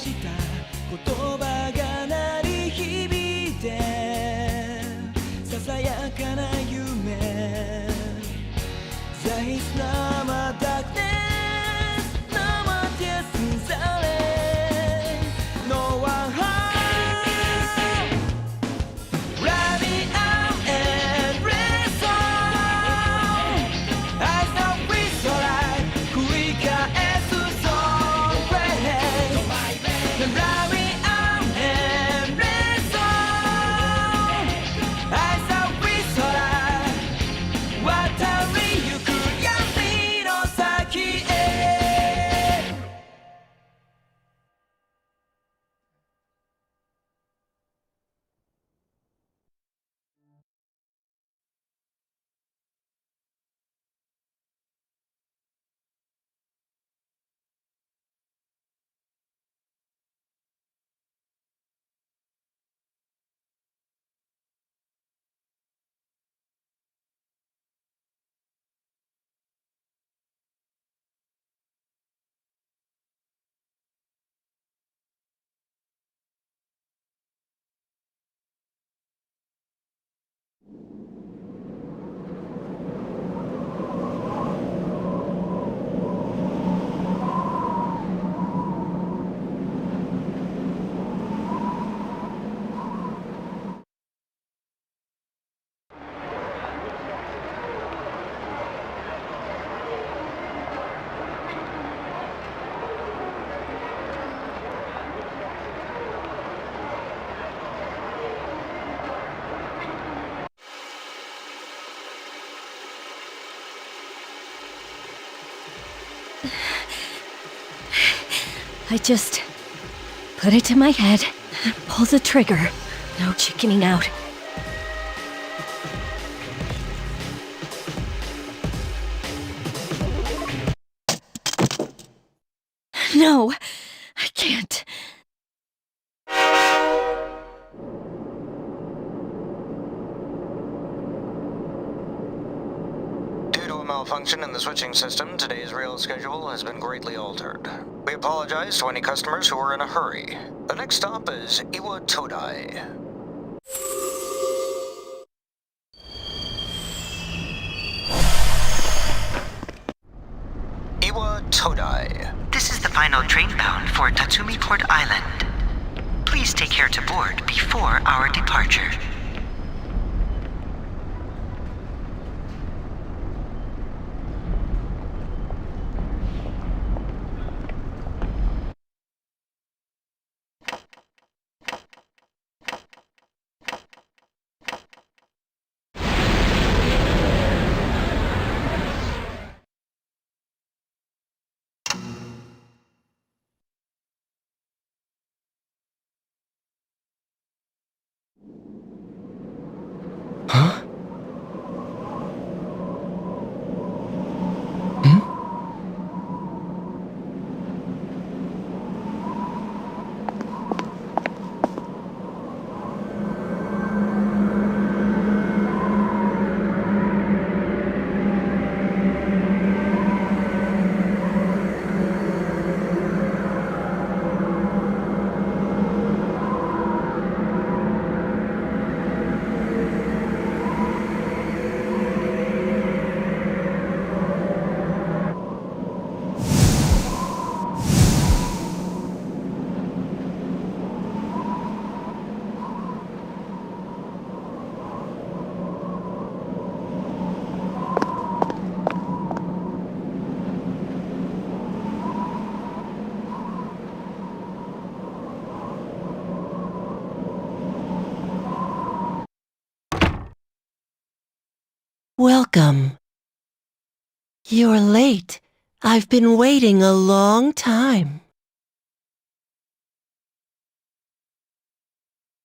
した言葉が鳴り響いてささやかな夢 There is no more darkness, no more tears in the rain. No one home. Ride me out and rest on. I thought we saw light, 繰り返す song play. Ride me out and rest on. I thought we saw light. 渡りゆく闇の先へ I just put it to my head, pull the trigger. No chickening out. No, I can't. Due to a malfunction in the switching system, today's rail schedule has been greatly altered. We apologize to any customers who are in a hurry. The next stop is Iwa Todai. Iwa Todai. This is the final train bound for Tatsumi Port Island. Please take care to board before our departure. Huh? Welcome. You're late. I've been waiting a long time.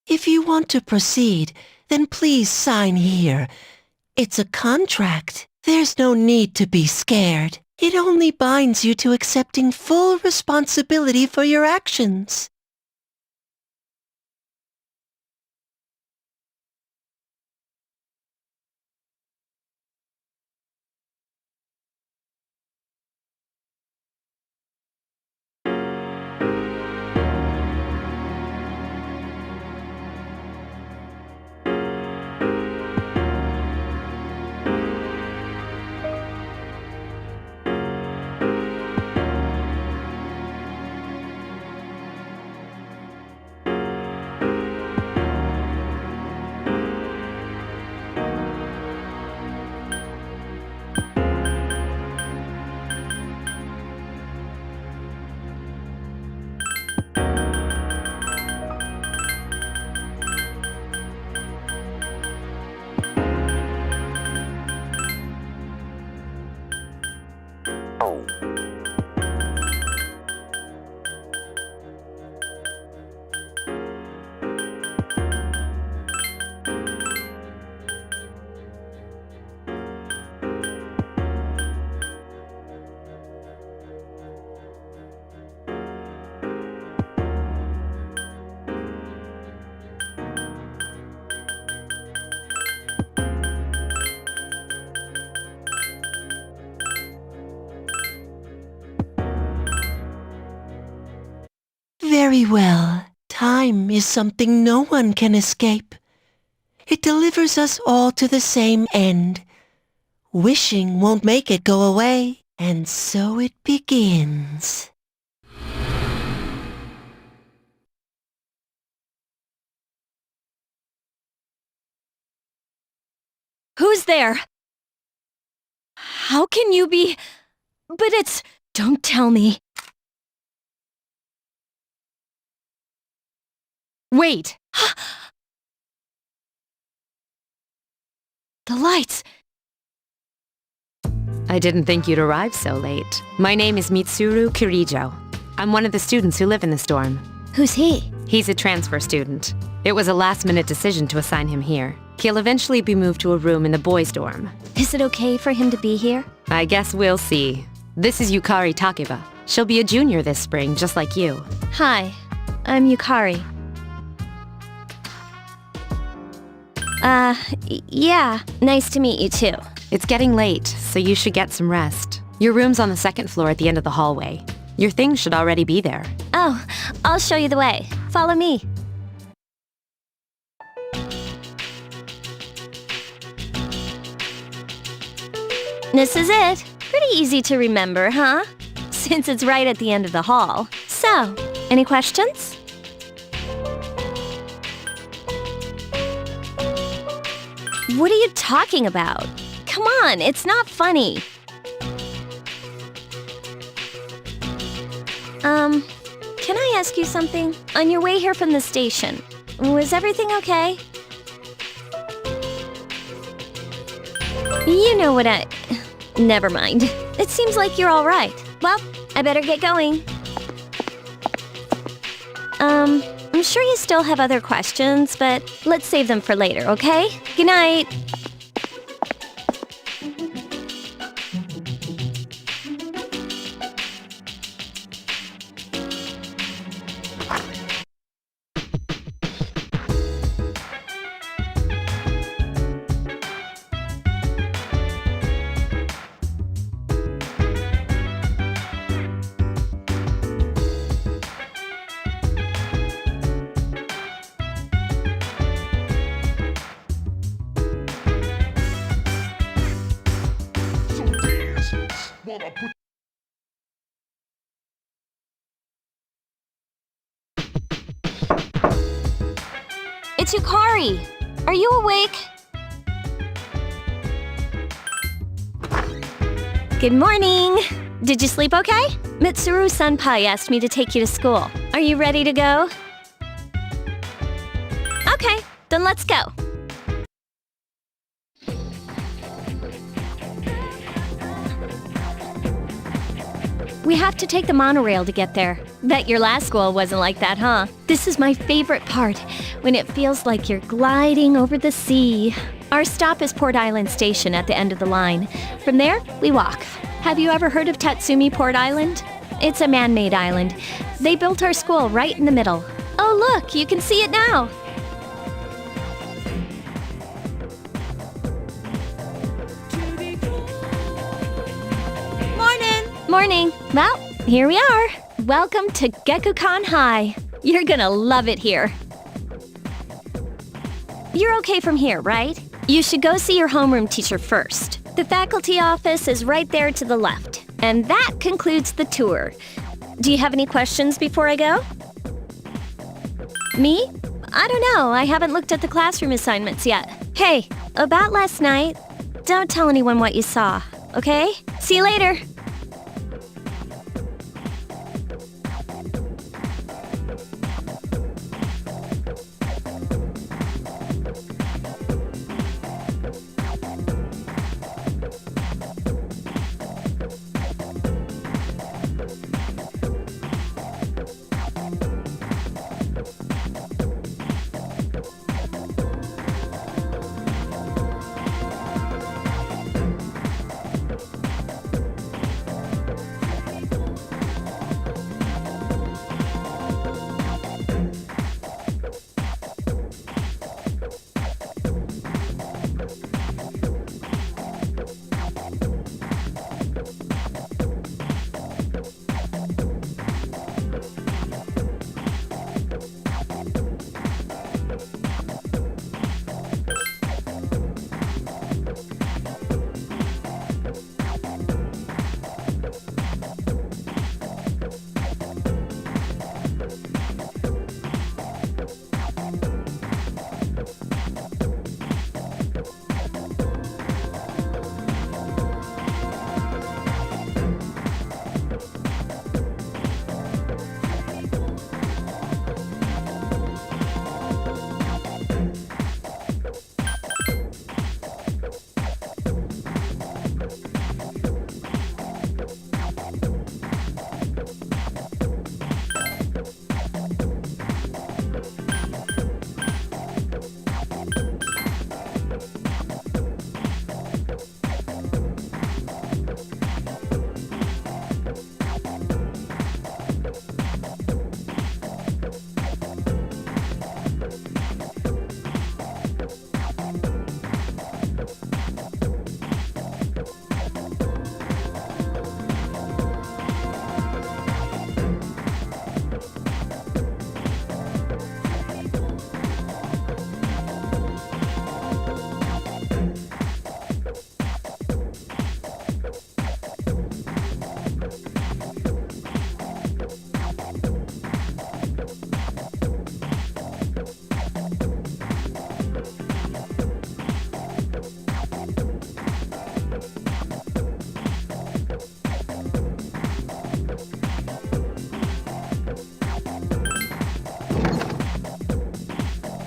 If you want to proceed, then please sign here. It's a contract. There's no need to be scared. It only binds you to accepting full responsibility for your actions. Very well. Time is something no one can escape. It delivers us all to the same end. Wishing won't make it go away, and so it begins. Who's there? How can you be... But it's... Don't tell me. Wait! The lights! I didn't think you'd arrive so late. My name is Mitsuru Kirijo. I'm one of the students who live in this dorm. Who's he? He's a transfer student. It was a last-minute decision to assign him here. He'll eventually be moved to a room in the boys' dorm. Is it okay for him to be here? I guess we'll see. This is Yukari Takeba. She'll be a junior this spring, just like you. Hi, I'm Yukari. Yeah, nice to meet you too. It's getting late, so you should get some rest. Your room's on the second floor at the end of the hallway. Your things should already be there. Oh, I'll show you the way. Follow me. This is it. Pretty easy to remember, huh? Since it's right at the end of the hall. So, any questions? What are you talking about? Come on, it's not funny. Can I ask you something? On your way here from the station, was everything okay? You know what Never mind. It seems like you're all right. Well, I better get going. I'm sure you still have other questions, but let's save them for later, okay? Good night. It's Yukari. Are you awake? Good morning. Did you sleep okay? Mitsuru-senpai asked me to take you to school. Are you ready to go? Okay, then let's go. We have to take the monorail to get there. Bet your last school wasn't like that, huh? This is my favorite part, when it feels like you're gliding over the sea. Our stop is Port Island Station at the end of the line. From there, we walk. Have you ever heard of Tatsumi Port Island? It's a man-made island. They built our school right in the middle. Oh look, you can see it now. Morning. Well, here we are. Welcome to Gekukan High. You're gonna love it here. You're okay from here, right? You should go see your homeroom teacher first. The faculty office is right there to the left. And that concludes the tour. Do you have any questions before I go? Me? I don't know. I haven't looked at the classroom assignments yet. Hey, about last night, don't tell anyone what you saw, okay? See you later.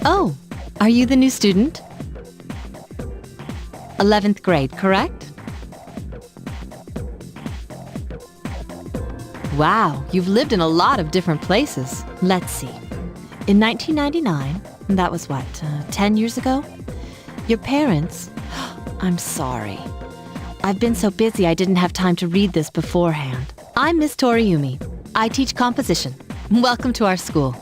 Oh, are you the new student? 11th grade, correct? Wow, you've lived in a lot of different places. Let's see. In 1999, that was what, 10 years ago? Your parents... I'm sorry. I've been so busy I didn't have time to read this beforehand. I'm Miss Toriumi. I teach composition. Welcome to our school.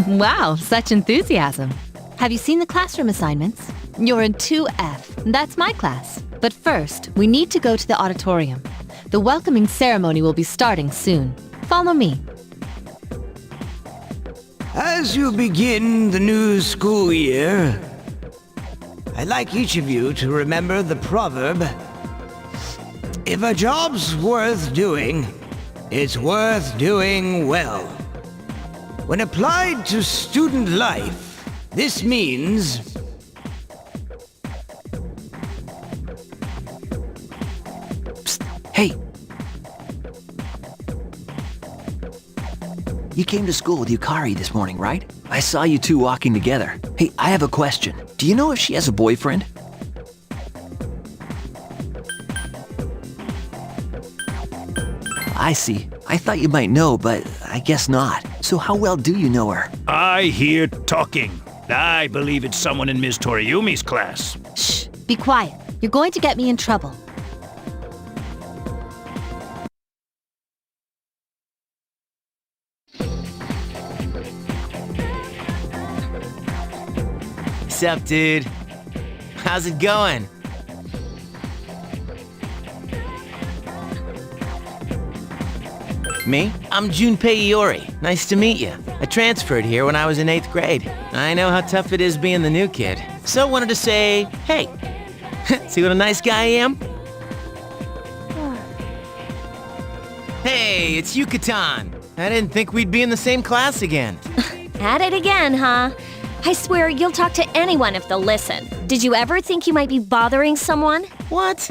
Wow, such enthusiasm. Have you seen the classroom assignments? You're in 2F. That's my class. But first, we need to go to the auditorium. The welcoming ceremony will be starting soon. Follow me. As you begin the new school year, I'd like each of you to remember the proverb, if a job's worth doing, it's worth doing well. When applied to student life, this means Psst. Hey! You came to school with Yukari this morning, right? I saw you two walking together. Hey, I have a question. Do you know if she has a boyfriend? I see. I thought you might know, but I guess not. So how well do you know her? I hear talking. I believe it's someone in Ms. Toriumi's class. Shh, be quiet. You're going to get me in trouble. What's up, dude? How's it going? Me? I'm Junpei Iori. Nice to meet you. I transferred here when I was in 8th grade. I know how tough it is being the new kid. So I wanted to say, hey, see what a nice guy I am? Hey, it's Yucatan. I didn't think we'd be in the same class again. At it again, huh? I swear you'll talk to anyone if they'll listen. Did you ever think you might be bothering someone? What?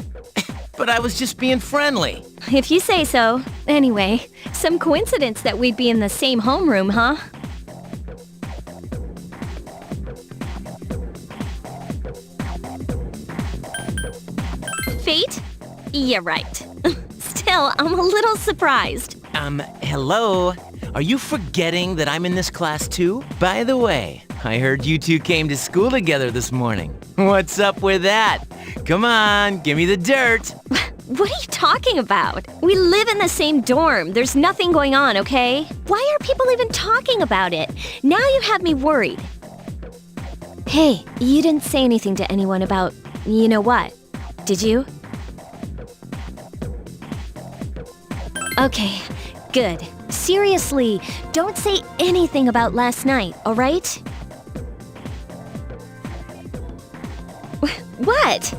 But I was just being friendly. If you say so. Anyway, some coincidence that we'd be in the same homeroom, huh? Fate? Yeah, right. Still, I'm a little surprised. Hello? Are you forgetting that I'm in this class too? By the way, I heard you two came to school together this morning. What's up with that? Come on, give me the dirt. What are you talking about? We live in the same dorm. There's nothing going on, okay? Why are people even talking about it? Now you have me worried. Hey, you didn't say anything to anyone about you know what, did you? Okay, good. Seriously, don't say anything about last night, all right? What?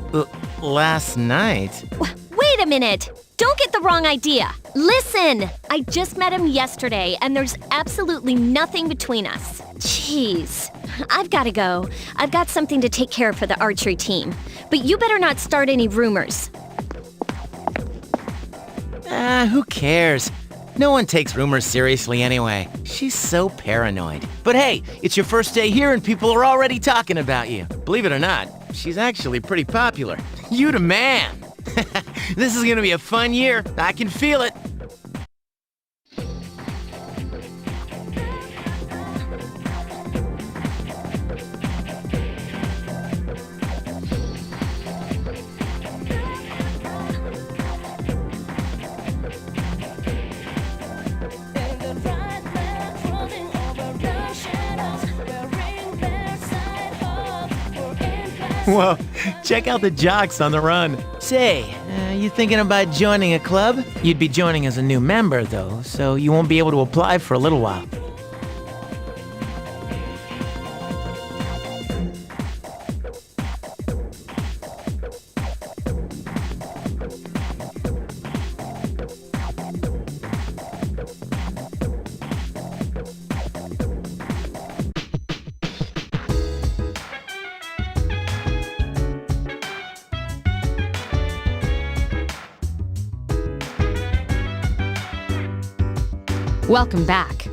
Last night? Wait a minute! Don't get the wrong idea! Listen! I just met him yesterday, and there's absolutely nothing between us. Jeez. I've gotta go. I've got something to take care of for the archery team. But you better not start any rumors. Who cares? No one takes rumors seriously anyway. She's so paranoid. But hey, it's your first day here and people are already talking about you. Believe it or not, she's actually pretty popular. You the man! This is gonna be a fun year. I can feel it. Whoa, check out the jocks on the run. Say, you thinking about joining a club? You'd be joining as a new member, though, so you won't be able to apply for a little while. Welcome back.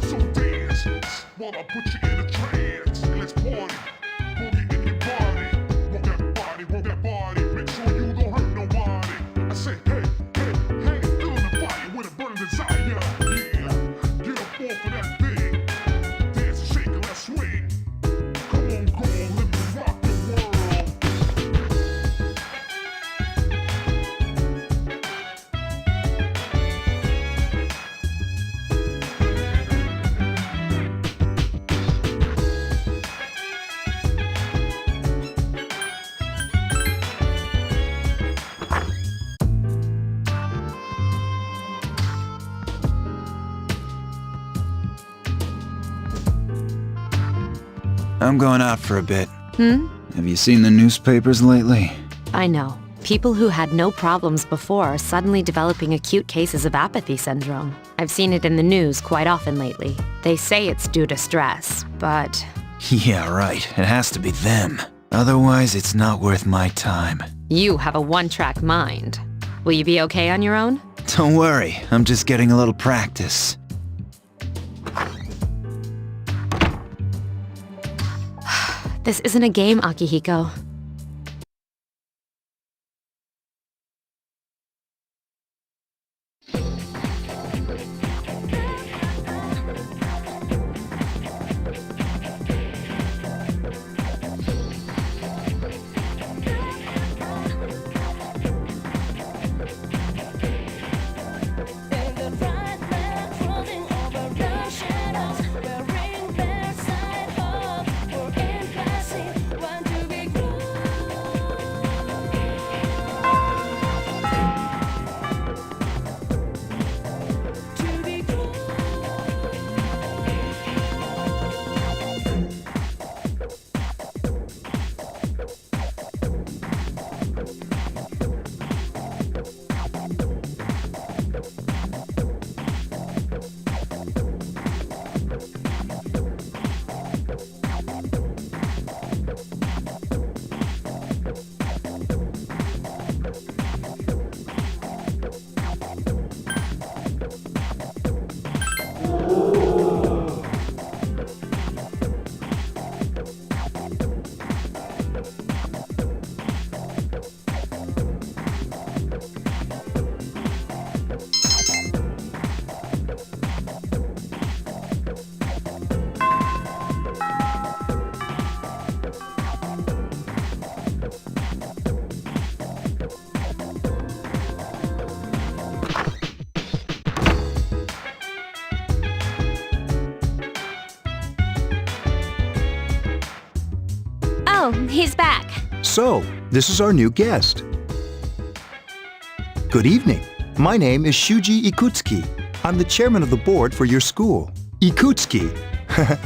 So dance while I put you in a trance. Let's party, boogie in your body. Roll that body, make sure you don't hurt nobody. I say, hey, hey, hey, feeling the fire with a burning desire. Yeah, get up off of that thing. Dance and shake and let's swing. Come on, girl, let me rock the world. I'm going out for a bit. Hmm? Have you seen the newspapers lately? I know. People who had no problems before are suddenly developing acute cases of apathy syndrome. I've seen it in the news quite often lately. They say it's due to stress, but... Yeah, right. It has to be them. Otherwise, it's not worth my time. You have a one-track mind. Will you be okay on your own? Don't worry, I'm just getting a little practice. This isn't a game, Akihiko. Oh, he's back. So, this is our new guest. Good evening. My name is Shuji Ikutsuki. I'm the chairman of the board for your school. Ikutsuki.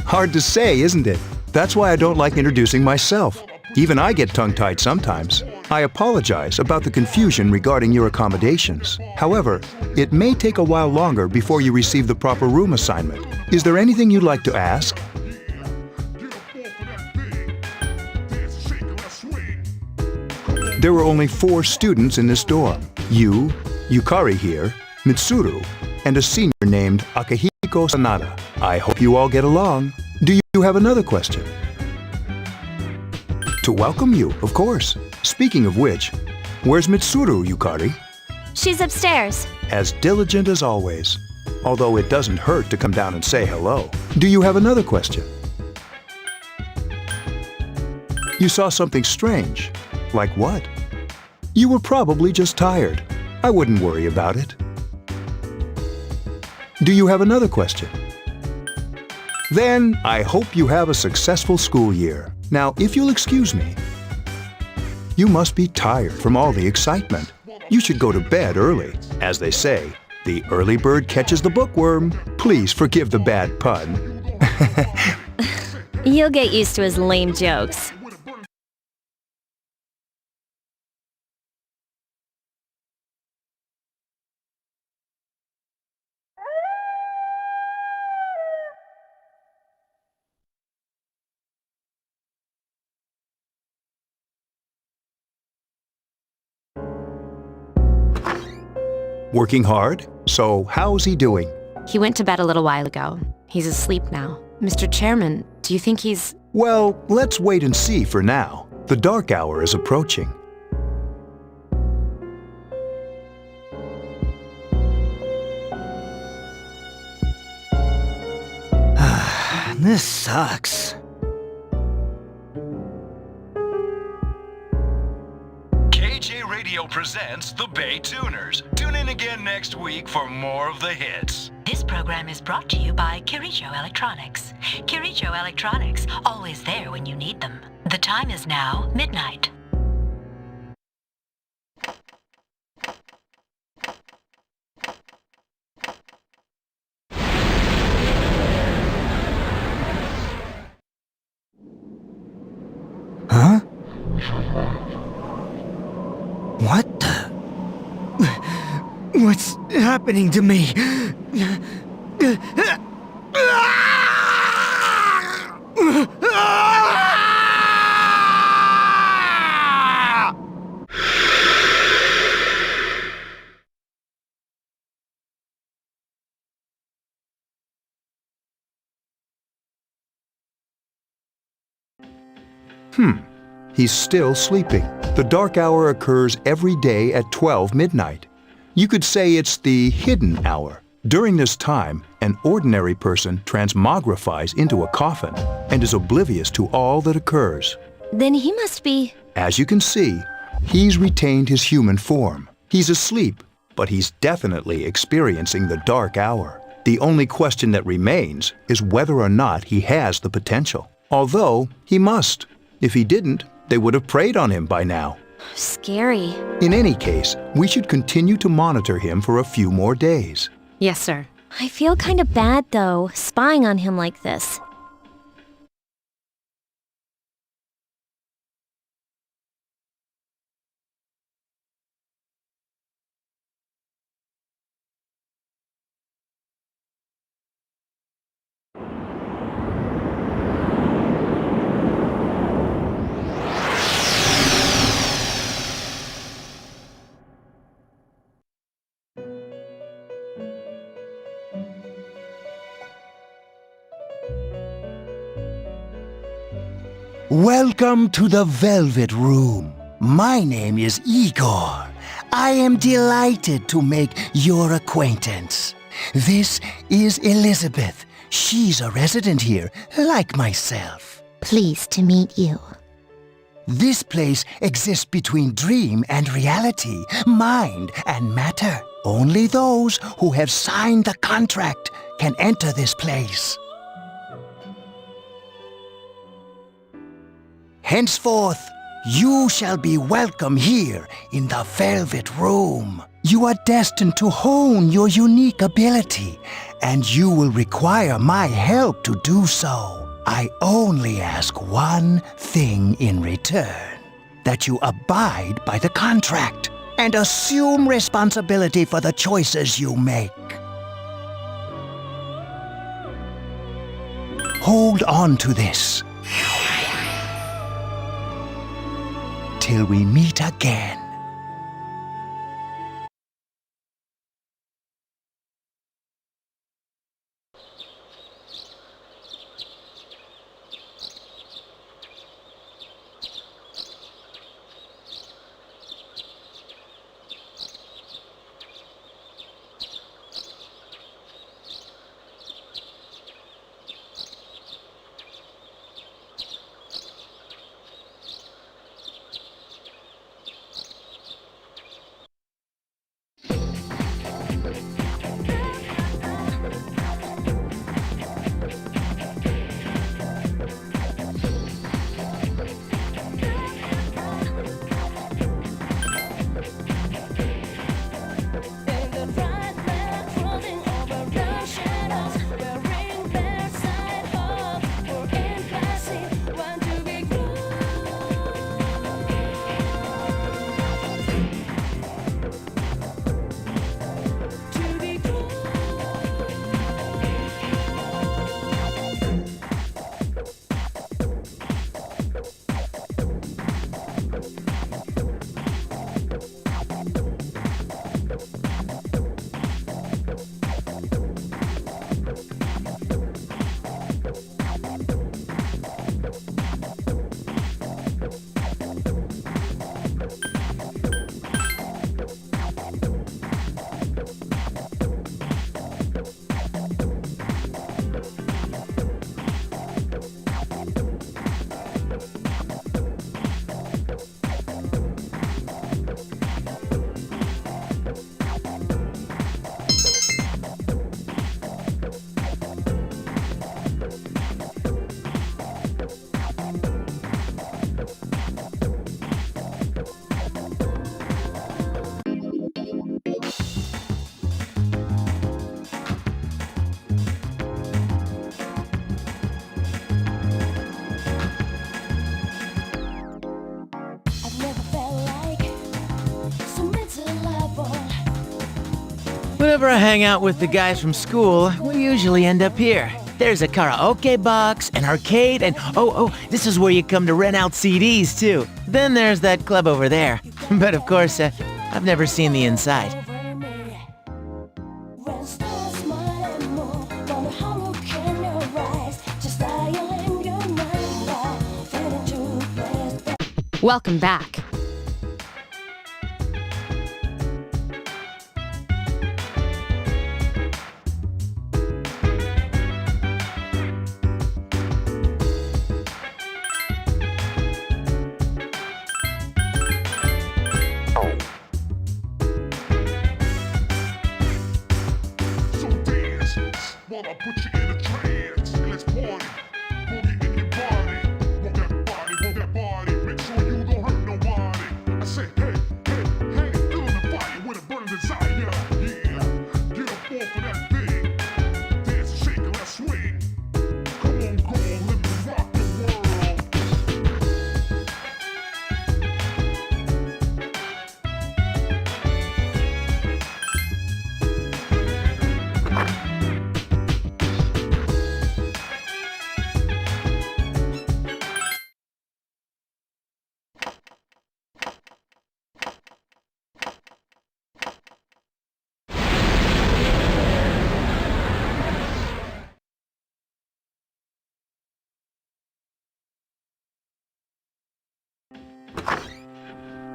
Hard to say, isn't it? That's why I don't like introducing myself. Even I get tongue-tied sometimes. I apologize about the confusion regarding your accommodations. However, it may take a while longer before you receive the proper room assignment. Is there anything you'd like to ask? There were only 4 students in this dorm. You, Yukari here, Mitsuru, and a senior named Akihiko Sanada. I hope you all get along. Do you have another question? To welcome you, of course. Speaking of which, where's Mitsuru, Yukari? She's upstairs. As diligent as always. Although it doesn't hurt to come down and say hello. Do you have another question? You saw something strange. Like what? You were probably just tired. I wouldn't worry about it. Do you have another question? Then I hope you have a successful school year. Now, if you'll excuse me, you must be tired from all the excitement. You should go to bed early. As they say, the early bird catches the bookworm. Please forgive the bad pun. You'll get used to his lame jokes. Working hard? So how's he doing? He went to bed a little while ago. He's asleep now. Mr. Chairman, do you think he's... Well, let's wait and see for now. The dark hour is approaching. This sucks. KJ Radio presents the Bay Tuners. Tune in again next week for more of the hits. This program is brought to you by Kiricho Electronics. Kiricho Electronics, always there when you need them. The time is now midnight. Huh? What the? What's happening to me? He's still sleeping. The dark hour occurs every day at 12 midnight. You could say it's the hidden hour. During this time, an ordinary person transmogrifies into a coffin and is oblivious to all that occurs. Then he must be... As you can see, he's retained his human form. He's asleep, but he's definitely experiencing the dark hour. The only question that remains is whether or not he has the potential. Although, he must. If he didn't, they would have preyed on him by now. Scary. In any case, we should continue to monitor him for a few more days. Yes, sir. I feel kind of bad, though, spying on him like this. Welcome to the Velvet Room. My name is Igor. I am delighted to make your acquaintance. This is Elizabeth. She's a resident here, like myself. Pleased to meet you. This place exists between dream and reality, mind and matter. Only those who have signed the contract can enter this place. Henceforth, you shall be welcome here in the Velvet Room. You are destined to hone your unique ability, and you will require my help to do so. I only ask one thing in return, that you abide by the contract and assume responsibility for the choices you make. Hold on to this till we meet again. Whenever I hang out with the guys from school, we usually end up here. There's a karaoke box, an arcade, and this is where you come to rent out CDs too. Then there's that club over there. But of course, I've never seen the inside. Welcome back. So dance while I put you in a trance. And let's party. Boogie in your body. Want that body. Make sure you don't hurt nobody. I say, hey, feel the fire with a burning desire. Yeah, get up off of that thing. Dance and shake and let's swing. Come on, girl, let me rock the world.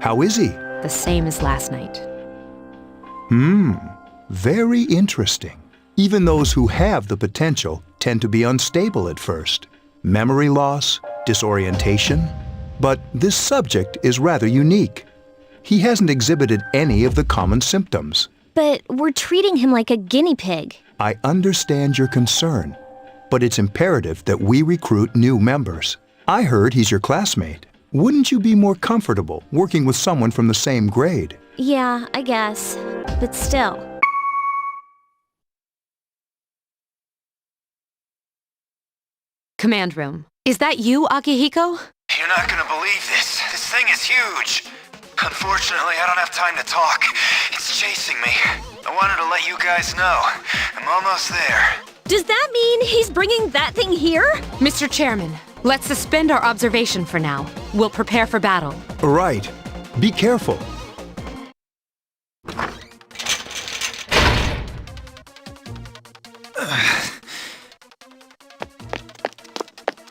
How is he? The same as last night. Very interesting. Even those who have the potential tend to be unstable at first. Memory loss, disorientation. But this subject is rather unique. He hasn't exhibited any of the common symptoms. But we're treating him like a guinea pig. I understand your concern, but it's imperative that we recruit new members. I heard he's your classmate. Wouldn't you be more comfortable working with someone from the same grade? Yeah, I guess. But still. Command room. Is that you, Akihiko? You're not gonna believe this. This thing is huge. Unfortunately, I don't have time to talk. It's chasing me. I wanted to let you guys know. I'm almost there. Does that mean he's bringing that thing here? Mr. Chairman, let's suspend our observation for now. We'll prepare for battle. Right. Be careful.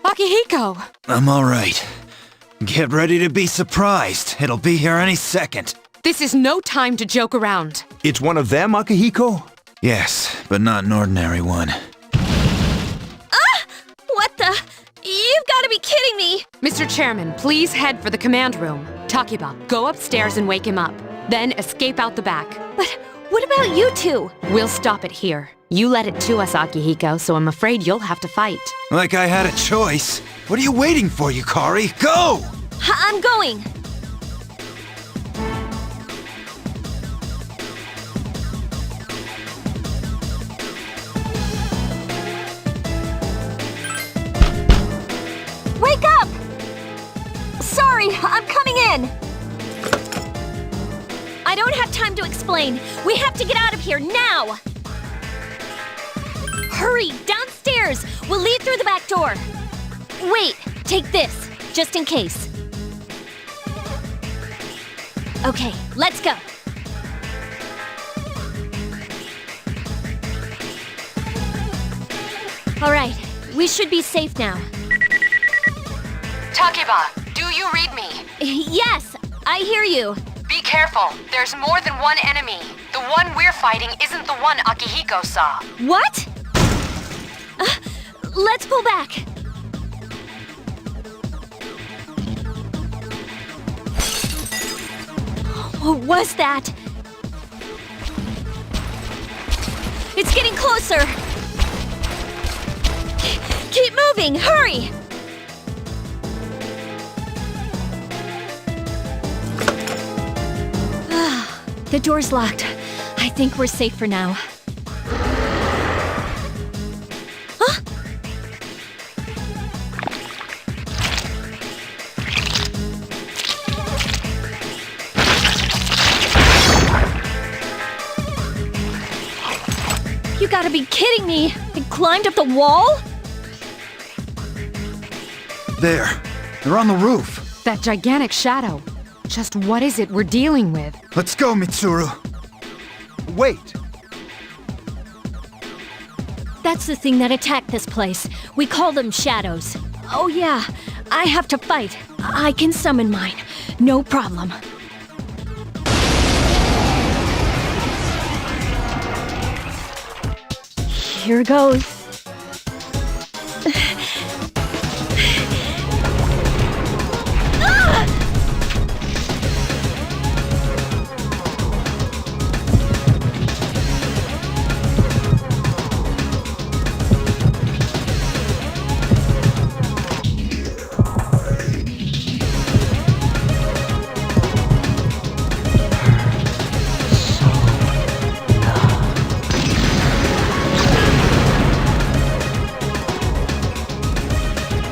Akihiko! I'm alright. Get ready to be surprised. It'll be here any second. This is no time to joke around. It's one of them, Akihiko? Yes, but not an ordinary one. What the? You've got to be kidding me! Mr. Chairman, please head for the command room. Takiba, go upstairs and wake him up. Then escape out the back. But what about you two? We'll stop it here. You led it to us, Akihiko, so I'm afraid you'll have to fight. Like I had a choice. What are you waiting for, Yukari? Go! I'm going! Wake up! Sorry, I'm coming in! I don't have time to explain. We have to get out of here now! Hurry, downstairs! We'll leave through the back door. Wait, take this, just in case. Okay, let's go. All right, we should be safe now. Takiba, do you read me? Yes, I hear you. Be careful. There's more than one enemy. The one we're fighting isn't the one Akihiko saw. What? Let's pull back. What was that? It's getting closer. Keep moving, hurry! The door's locked. I think we're safe for now. Huh? gotta be kidding me! I climbed up the wall? There. They're on the roof. That gigantic shadow. Just what is it we're dealing with? Let's go, Mitsuru. Wait. That's the thing that attacked this place. We call them shadows. Oh yeah, I have to fight. I can summon mine. No problem. Here goes.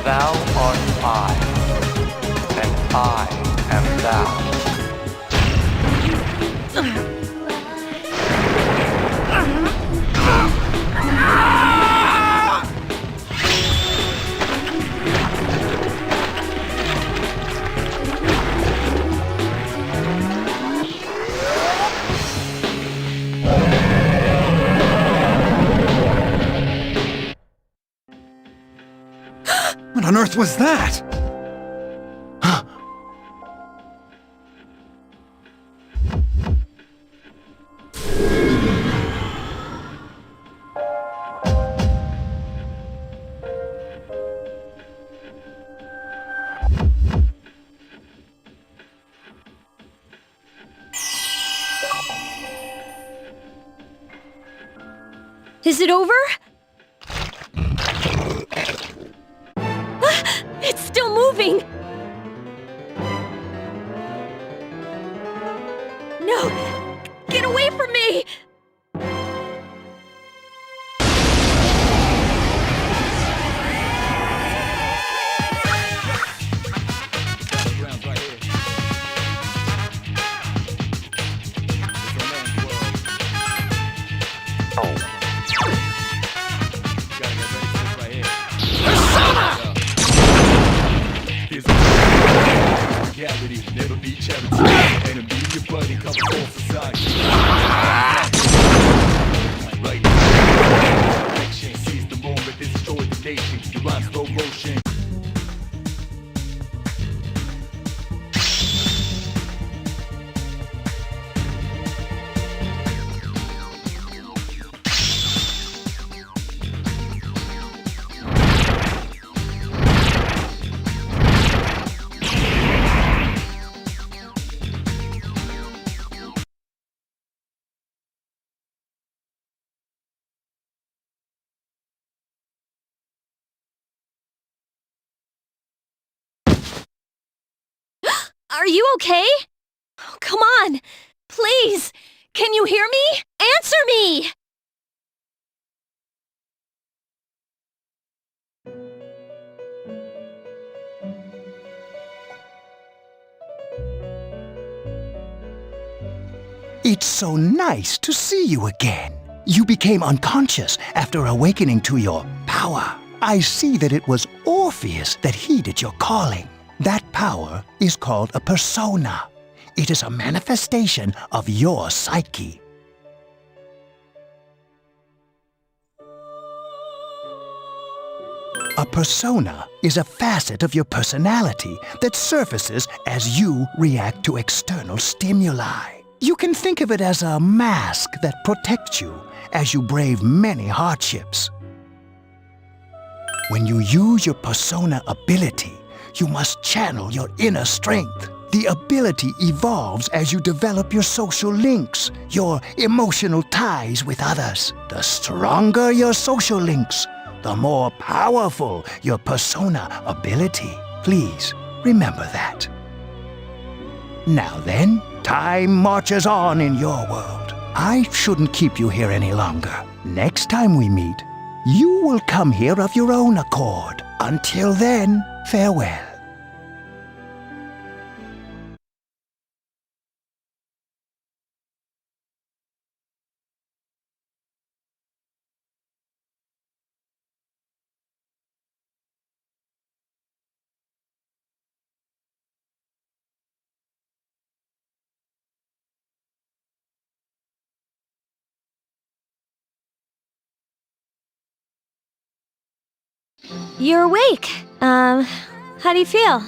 Thou art I, and I am thou. What on earth was that? Is it over? It's still moving! No! Get away from me! Never be charity, enemy, your buddy, come for society. Right now, action, seize the moment, destroy the nation. You rhyme slow motion. Are you okay? Oh, come on! Please! Can you hear me? Answer me! It's so nice to see you again. You became unconscious after awakening to your power. I see that it was Orpheus that heeded your calling. That power is called a persona. It is a manifestation of your psyche. A persona is a facet of your personality that surfaces as you react to external stimuli. You can think of it as a mask that protects you as you brave many hardships. When you use your persona ability, you must channel your inner strength. The ability evolves as you develop your social links, your emotional ties with others. The stronger your social links, the more powerful your persona ability. Please remember that. Now then, time marches on in your world. I shouldn't keep you here any longer. Next time we meet, you will come here of your own accord. Until then, farewell. You're awake. How do you feel?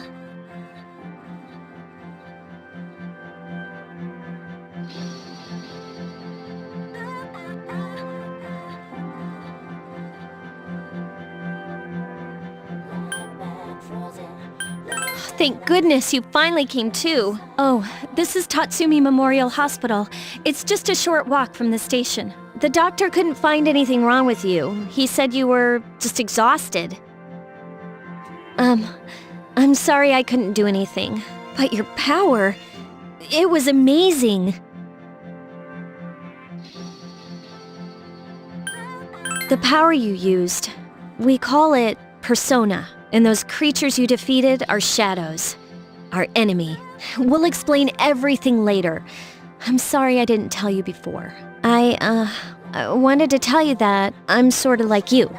Thank goodness you finally came to. Oh, this is Tatsumi Memorial Hospital. It's just a short walk from the station. The doctor couldn't find anything wrong with you. He said you were just exhausted. I'm sorry I couldn't do anything. But your power, it was amazing. The power you used, we call it persona. And those creatures you defeated are shadows. Our enemy. We'll explain everything later. I'm sorry I didn't tell you before. I wanted to tell you that I'm sort of like you.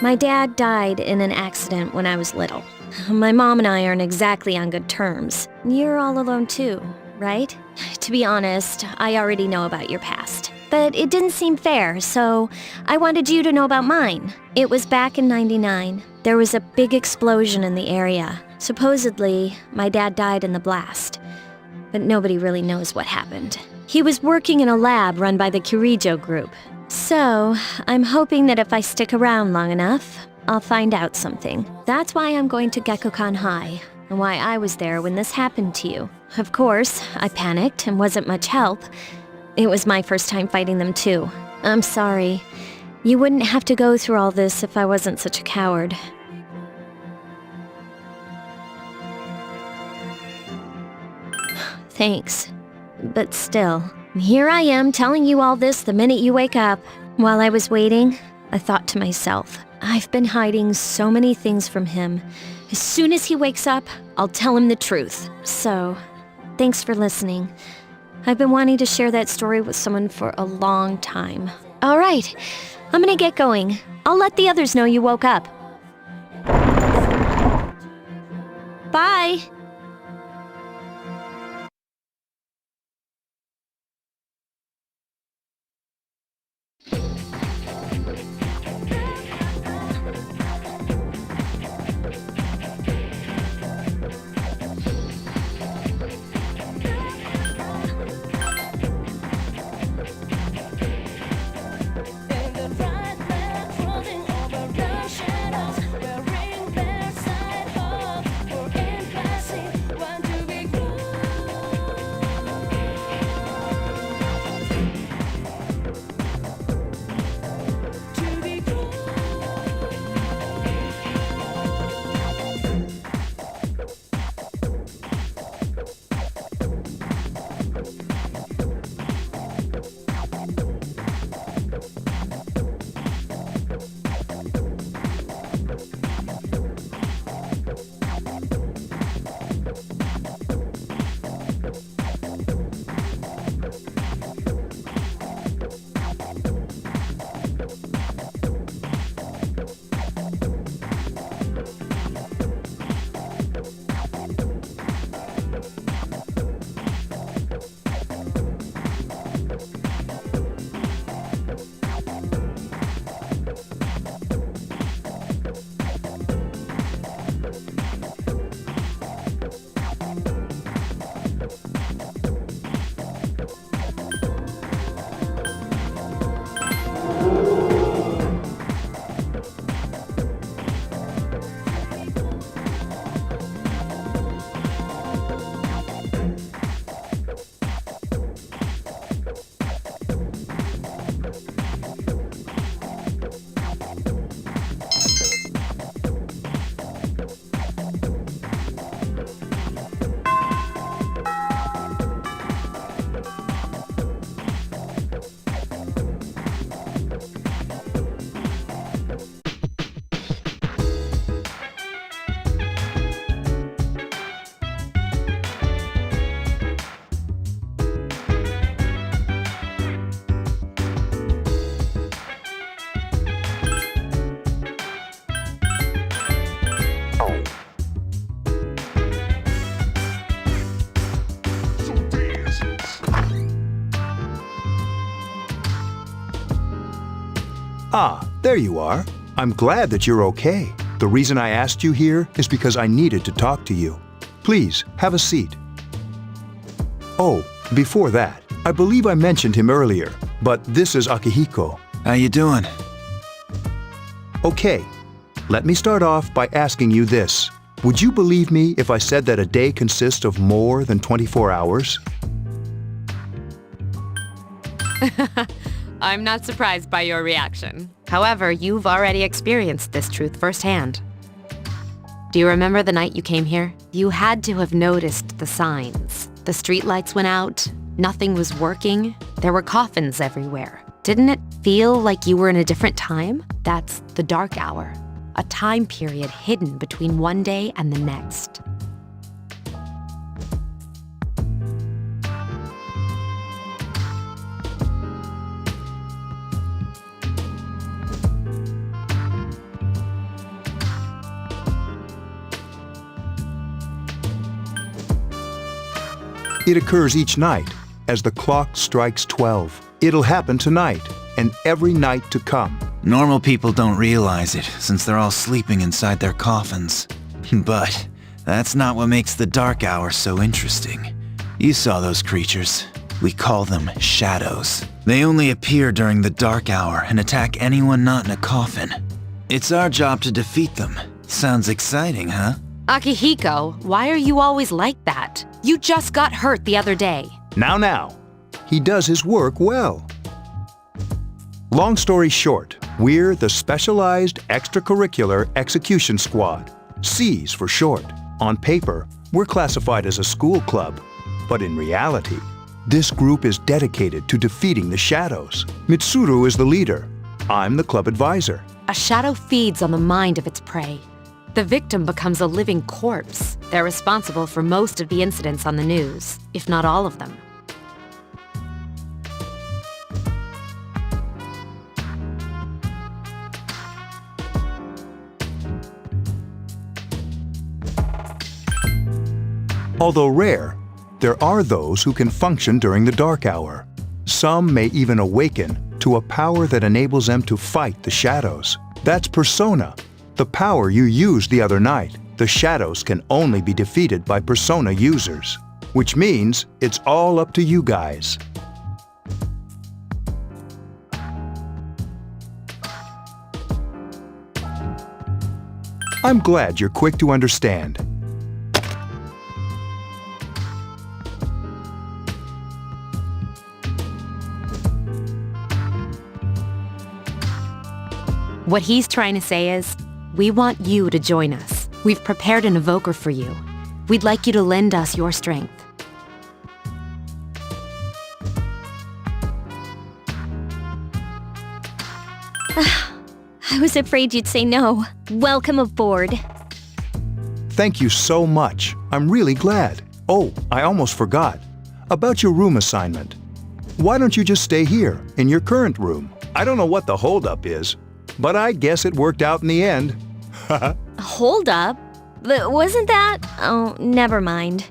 My dad died in an accident when I was little. My mom and I aren't exactly on good terms. You're all alone too, right? To be honest, I already know about your past. But it didn't seem fair, so I wanted you to know about mine. It was back in '99. There was a big explosion in the area. Supposedly, my dad died in the blast. But nobody really knows what happened. He was working in a lab run by the Kirijo group. So, I'm hoping that if I stick around long enough, I'll find out something. That's why I'm going to Gekukan High, and why I was there when this happened to you. Of course, I panicked and wasn't much help. It was my first time fighting them too. I'm sorry. You wouldn't have to go through all this if I wasn't such a coward. Thanks. But still, here I am telling you all this the minute you wake up. While I was waiting, I thought to myself, I've been hiding so many things from him. As soon as he wakes up, I'll tell him the truth. So, thanks for listening. I've been wanting to share that story with someone for a long time. All right, I'm gonna get going. I'll let the others know you woke up. Bye! Ah, there you are. I'm glad that you're okay. The reason I asked you here is because I needed to talk to you. Please, have a seat. Oh, before that, I believe I mentioned him earlier, but this is Akihiko. How you doing? Okay, let me start off by asking you this. Would you believe me if I said that a day consists of more than 24 hours? I'm not surprised by your reaction. However, you've already experienced this truth firsthand. Do you remember the night you came here? You had to have noticed the signs. The streetlights went out, nothing was working, there were coffins everywhere. Didn't it feel like you were in a different time? That's the dark hour, a time period hidden between one day and the next. It occurs each night as the clock strikes 12. It'll happen tonight and every night to come. Normal people don't realize it, since they're all sleeping inside their coffins. But that's not what makes the dark hour so interesting. You saw those creatures. We call them shadows. They only appear during the dark hour and attack anyone not in a coffin. It's our job to defeat them. Sounds exciting, huh? Akihiko, why are you always like that? You just got hurt the other day. Now. He does his work well. Long story short, we're the Specialized Extracurricular Execution Squad, C's for short. On paper, we're classified as a school club, but in reality, this group is dedicated to defeating the shadows. Mitsuru is the leader. I'm the club advisor. A shadow feeds on the mind of its prey. The victim becomes a living corpse. They're responsible for most of the incidents on the news, if not all of them. Although rare, there are those who can function during the dark hour. Some may even awaken to a power that enables them to fight the shadows. That's Persona, the power you used the other night. The shadows can only be defeated by Persona users, which means it's all up to you guys. I'm glad you're quick to understand. What he's trying to say is, we want you to join us. We've prepared an evoker for you. We'd like you to lend us your strength. I was afraid you'd say no. Welcome aboard. Thank you so much. I'm really glad. Oh, I almost forgot. About your room assignment. Why don't you just stay here, in your current room? I don't know what the holdup is, but I guess it worked out in the end. Hold up? Wasn't that? Oh, never mind.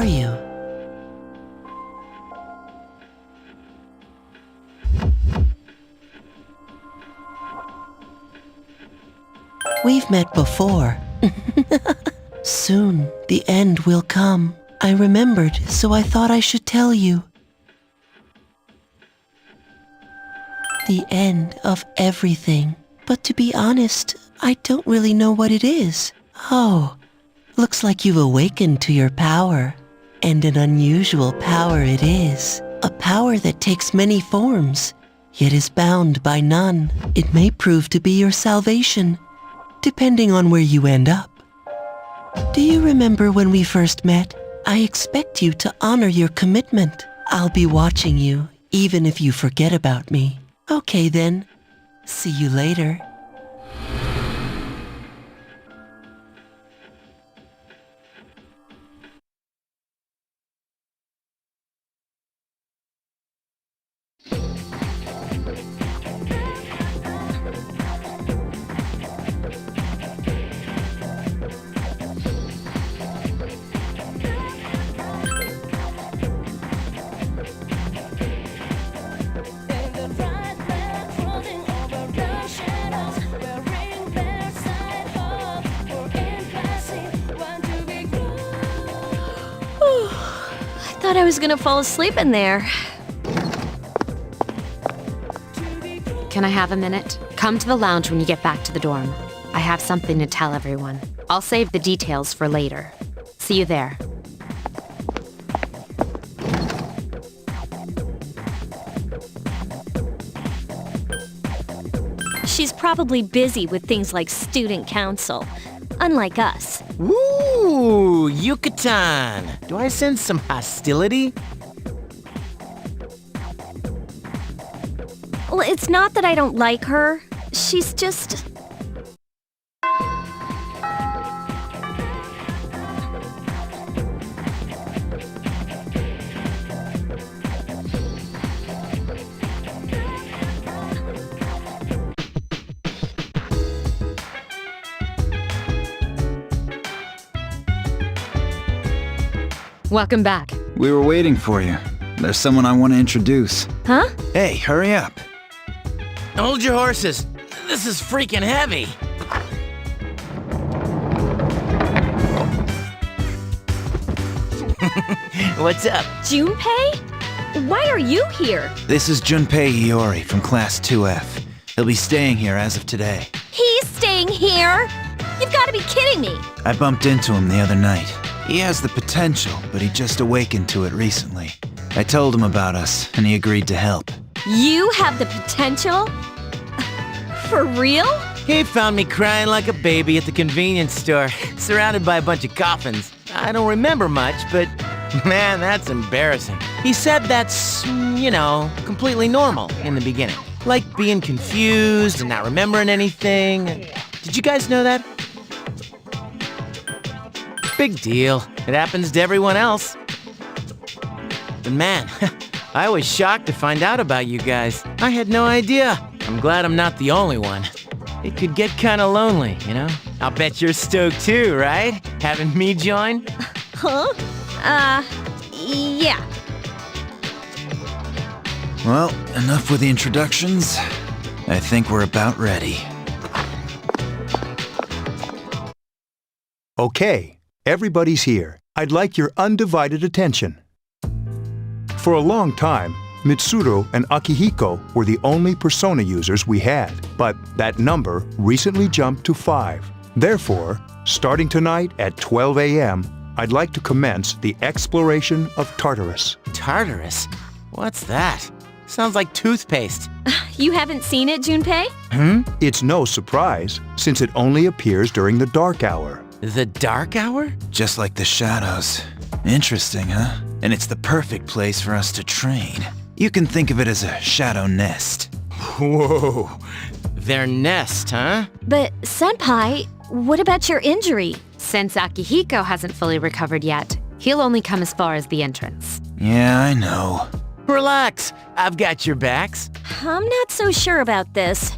are you? We've met before. Soon, the end will come. I remembered, so I thought I should tell you. The end of everything. But to be honest, I don't really know what it is. Oh, looks like you've awakened to your power. And an unusual power it is. A power that takes many forms, yet is bound by none. It may prove to be your salvation, depending on where you end up. Do you remember when we first met? I expect you to honor your commitment. I'll be watching you, even if you forget about me. Okay then. See you later. I thought I was gonna fall asleep in there. Can I have a minute? Come to the lounge when you get back to the dorm. I have something to tell everyone. I'll save the details for later. See you there. She's probably busy with things like student council, unlike us. Ooh, Yucatan! Do I sense some hostility? Well, it's not that I don't like her. She's just... Welcome back. We were waiting for you. There's someone I want to introduce. Huh? Hey, hurry up. Hold your horses. This is freaking heavy. What's up? Junpei? Why are you here? This is Junpei Iori from Class 2F. He'll be staying here as of today. He's staying here? You've got to be kidding me. I bumped into him the other night. He has the potential, but he just awakened to it recently. I told him about us, and he agreed to help. You have the potential? For real? He found me crying like a baby at the convenience store, surrounded by a bunch of coffins. I don't remember much, but man, that's embarrassing. He said that's, completely normal in the beginning. Like being confused and not remembering anything. Did you guys know that? Big deal. It happens to everyone else. But man, I was shocked to find out about you guys. I had no idea. I'm glad I'm not the only one. It could get kinda lonely, I'll bet you're stoked too, right? Having me join? Huh? Yeah. Well, enough with the introductions. I think we're about ready. Okay, everybody's here. I'd like your undivided attention. For a long time, Mitsuru and Akihiko were the only persona users we had, but that number recently jumped to 5. Therefore, starting tonight at 12 a.m., I'd like to commence the exploration of Tartarus. Tartarus? What's that? Sounds like toothpaste. You haven't seen it, Junpei? It's no surprise, since it only appears during the dark hour. The dark hour? Just like the shadows. Interesting, huh? And it's the perfect place for us to train. You can think of it as a shadow nest. Whoa. Their nest, huh? But, Senpai, what about your injury? Since Akihiko hasn't fully recovered yet, he'll only come as far as the entrance. Yeah, I know. Relax. I've got your backs. I'm not so sure about this.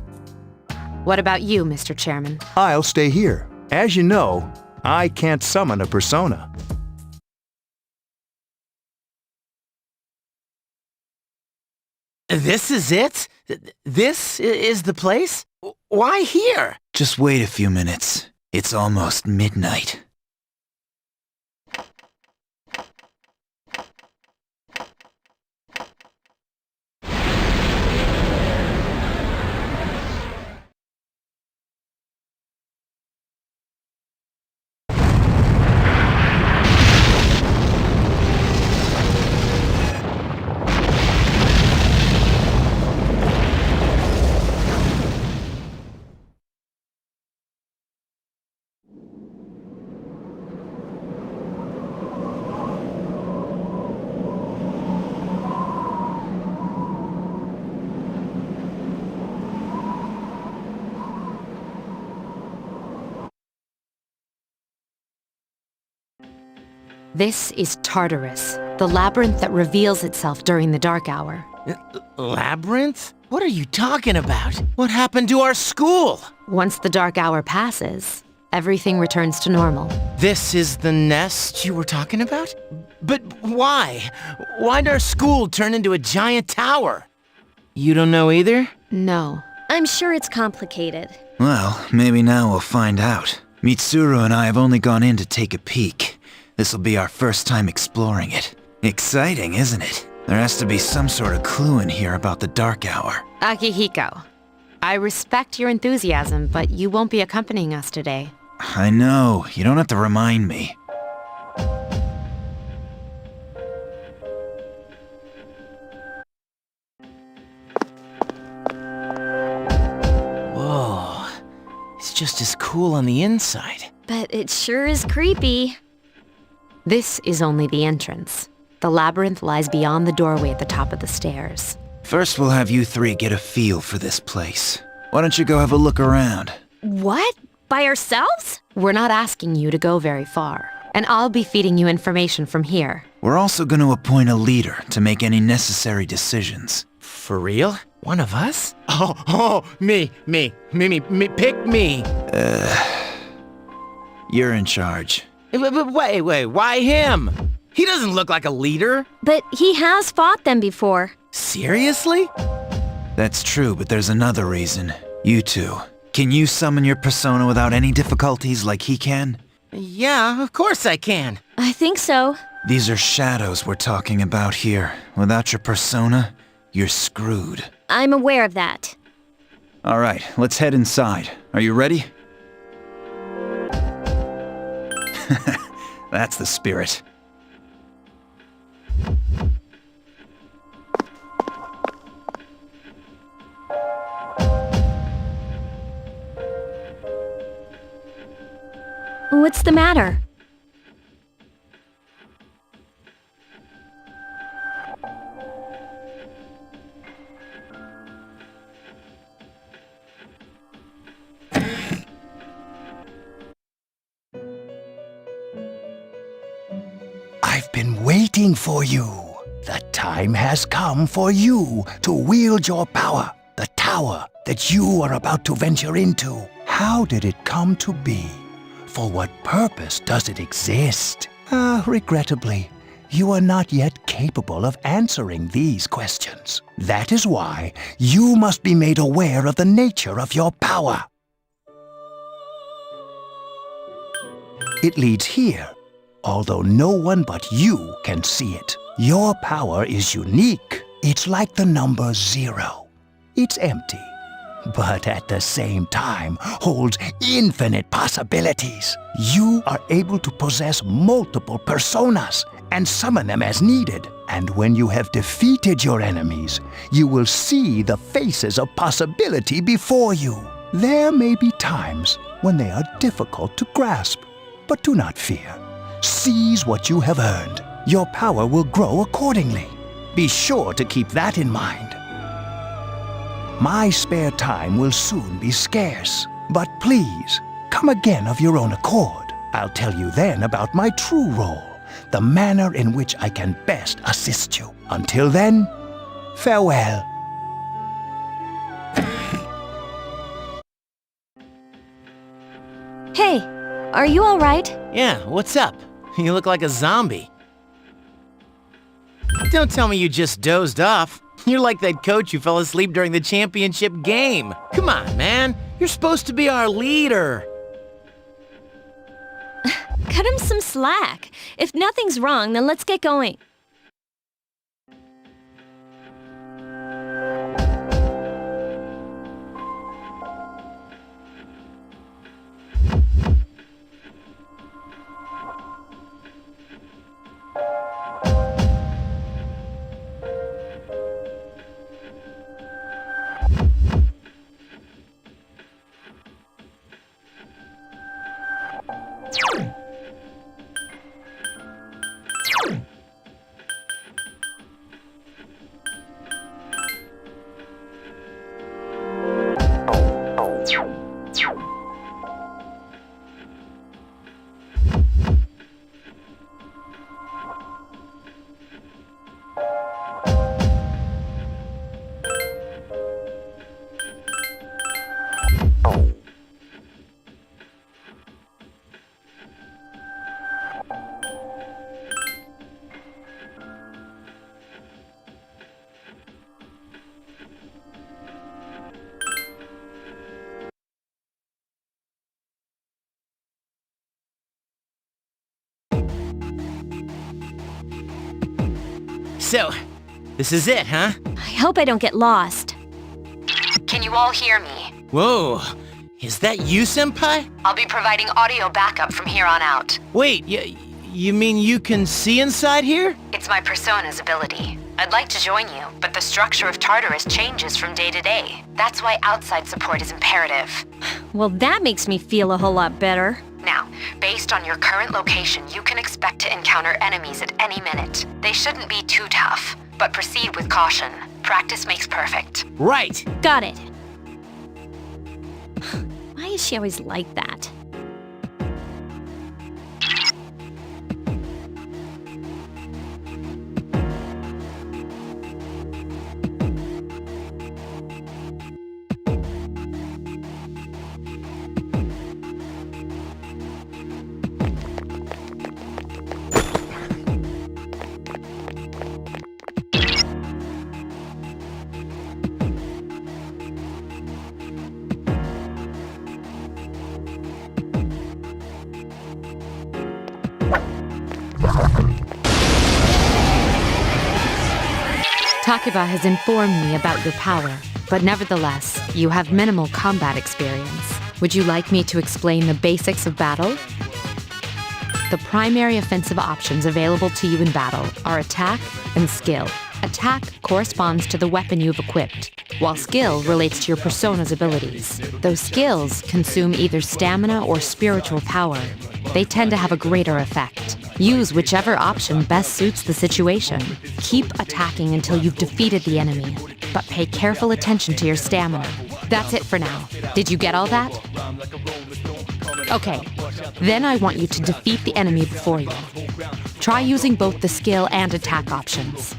What about you, Mr. Chairman? I'll stay here. As you know, I can't summon a persona. This is it? This is the place? Why here? Just wait a few minutes. It's almost midnight. This is Tartarus, the labyrinth that reveals itself during the dark hour. Labyrinth? What are you talking about? What happened to our school? Once the dark hour passes, everything returns to normal. This is the nest you were talking about? But why? Why'd our school turn into a giant tower? You don't know either? No. I'm sure it's complicated. Well, maybe now we'll find out. Mitsuru and I have only gone in to take a peek. This'll be our first time exploring it. Exciting, isn't it? There has to be some sort of clue in here about the dark hour. Akihiko, I respect your enthusiasm, but you won't be accompanying us today. I know, you don't have to remind me. Whoa, it's just as cool on the inside. But it sure is creepy. This is only the entrance. The labyrinth lies beyond the doorway at the top of the stairs. First we'll have you three get a feel for this place. Why don't you go have a look around? What? By ourselves? We're not asking you to go very far, and I'll be feeding you information from here. We're also going to appoint a leader to make any necessary decisions. For real? One of us? Oh, me, pick me. You're in charge. Wait, why him? He doesn't look like a leader. But he has fought them before. Seriously? That's true, but there's another reason. You two. Can you summon your persona without any difficulties like he can? Yeah, of course I can. I think so. These are shadows we're talking about here. Without your persona, you're screwed. I'm aware of that. Alright, let's head inside. Are you ready? That's the spirit. What's the matter? I've been waiting for you. The time has come for you to wield your power, the tower that you are about to venture into. How did it come to be? For what purpose does it exist? Regrettably, you are not yet capable of answering these questions. That is why you must be made aware of the nature of your power. It leads here, although no one but you can see it. Your power is unique. It's like the number 0. It's empty, but at the same time holds infinite possibilities. You are able to possess multiple personas and summon them as needed. And when you have defeated your enemies, you will see the faces of possibility before you. There may be times when they are difficult to grasp, but do not fear. Seize what you have earned. Your power will grow accordingly. Be sure to keep that in mind. My spare time will soon be scarce, but please, come again of your own accord. I'll tell you then about my true role, the manner in which I can best assist you. Until then, farewell. Hey, are you all right? Yeah, what's up? You look like a zombie. Don't tell me you just dozed off. You're like that coach who fell asleep during the championship game. Come on, man. You're supposed to be our leader. Cut him some slack. If nothing's wrong, then let's get going. So, this is it, huh? I hope I don't get lost. Can you all hear me? Whoa, is that you, Senpai? I'll be providing audio backup from here on out. Wait, you mean you can see inside here? It's my persona's ability. I'd like to join you, but the structure of Tartarus changes from day to day. That's why outside support is imperative. Well, that makes me feel a whole lot better. Now, based on your current location, you can expect to encounter enemies at any minute. They shouldn't be too tough, but proceed with caution. Practice makes perfect. Right. Got it. Why is she always like that? Takeba has informed me about your power, but nevertheless, you have minimal combat experience. Would you like me to explain the basics of battle? The primary offensive options available to you in battle are attack and skill. Attack corresponds to the weapon you've equipped, while skill relates to your persona's abilities. Those skills consume either stamina or spiritual power. They tend to have a greater effect. Use whichever option best suits the situation. Keep attacking until you've defeated the enemy, but pay careful attention to your stamina. That's it for now. Did you get all that? Okay, then I want you to defeat the enemy before you. Try using both the skill and attack options.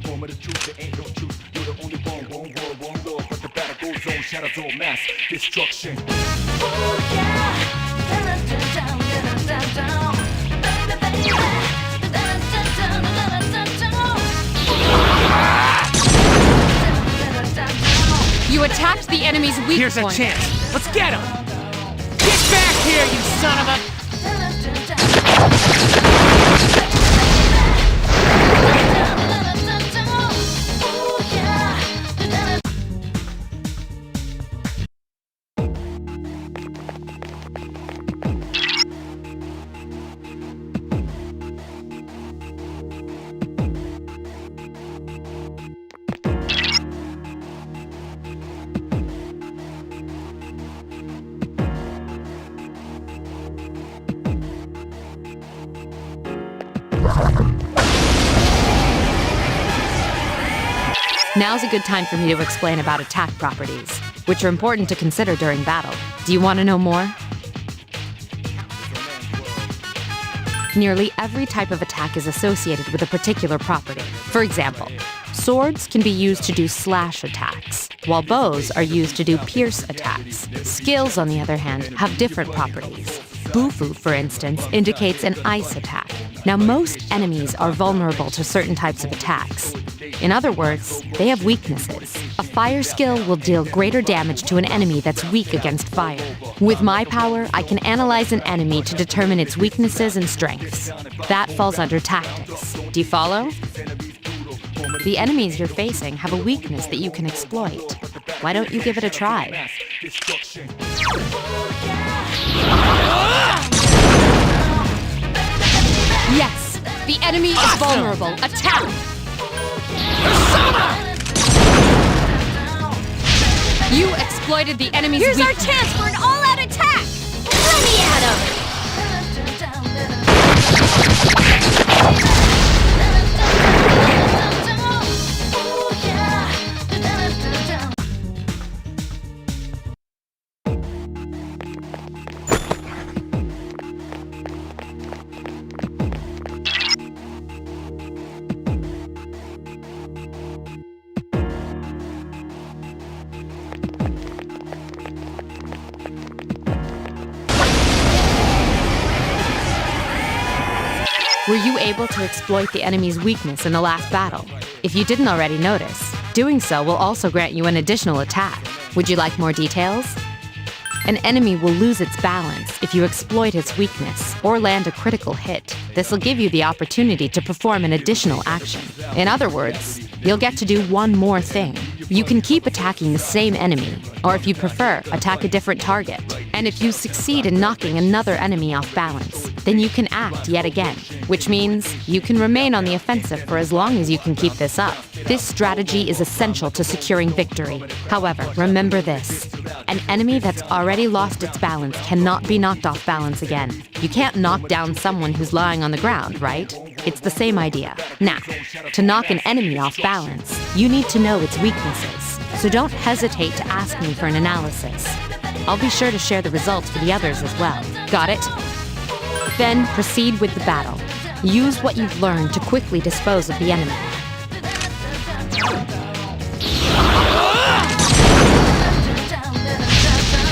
You attacked the enemy's weak Here's point. a chance. Let's get him! Get back here, you son of a... Now's a good time for me to explain about attack properties, which are important to consider during battle. Do you want to know more? Nearly every type of attack is associated with a particular property. For example, swords can be used to do slash attacks, while bows are used to do pierce attacks. Skills, on the other hand, have different properties. Bufu, for instance, indicates an ice attack. Now, most enemies are vulnerable to certain types of attacks. In other words, they have weaknesses. A fire skill will deal greater damage to an enemy that's weak against fire. With my power, I can analyze an enemy to determine its weaknesses and strengths. That falls under tactics. Do you follow? The enemies you're facing have a weakness that you can exploit. Why don't you give it a try? Yes! The enemy is vulnerable. Attack! You exploited the enemy's Here's our weakness. chance for an all-out attack! Let me at him! Were you able to exploit the enemy's weakness in the last battle? If you didn't already notice, doing so will also grant you an additional attack. Would you like more details? An enemy will lose its balance if you exploit its weakness or land a critical hit. This will give you the opportunity to perform an additional action. In other words, you'll get to do one more thing. You can keep attacking the same enemy, or if you prefer, attack a different target. And if you succeed in knocking another enemy off balance, then you can act yet again, which means you can remain on the offensive for as long as you can keep this up. This strategy is essential to securing victory. However, remember this. An enemy that's already lost its balance cannot be knocked off balance again. You can't knock down someone who's lying on the ground, right? It's the same idea. Now, to knock an enemy off balance, you need to know its weaknesses. So don't hesitate to ask me for an analysis. I'll be sure to share the results for the others as well. Got it? Then proceed with the battle. Use what you've learned to quickly dispose of the enemy.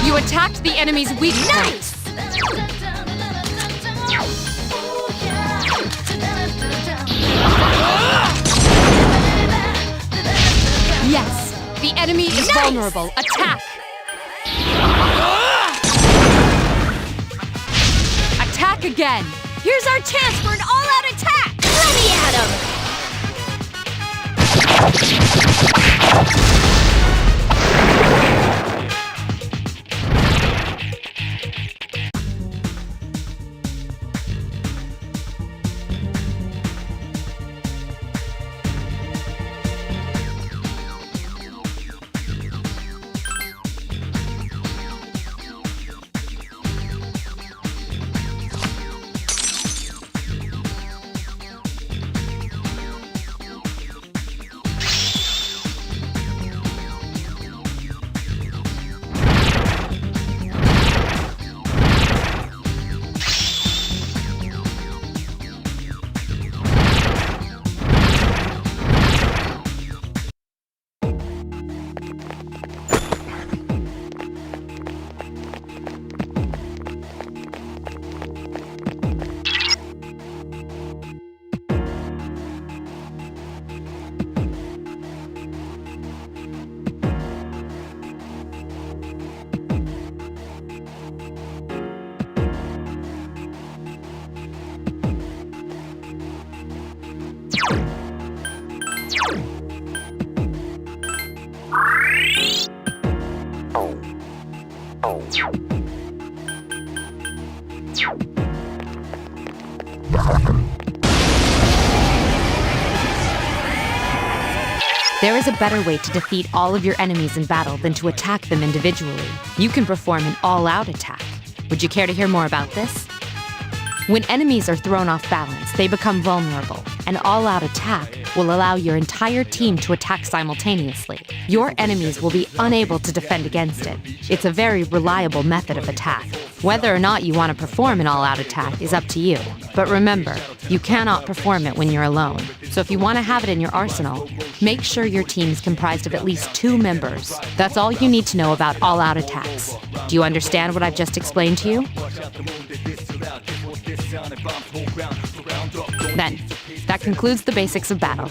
You attacked the enemy's weak point. Yes, the enemy is vulnerable. Attack! Attack again! Here's our chance for an all-out attack! Let me at him! There is a better way to defeat all of your enemies in battle than to attack them individually. You can perform an all-out attack. Would you care to hear more about this? When enemies are thrown off balance, they become vulnerable. An all-out attack will allow your entire team to attack simultaneously. Your enemies will be unable to defend against it. It's a very reliable method of attack. Whether or not you want to perform an all-out attack is up to you. But remember, you cannot perform it when you're alone. So if you want to have it in your arsenal, make sure your team is comprised of at least 2 members. That's all you need to know about all-out attacks. Do you understand what I've just explained to you? Then, that concludes the basics of battle.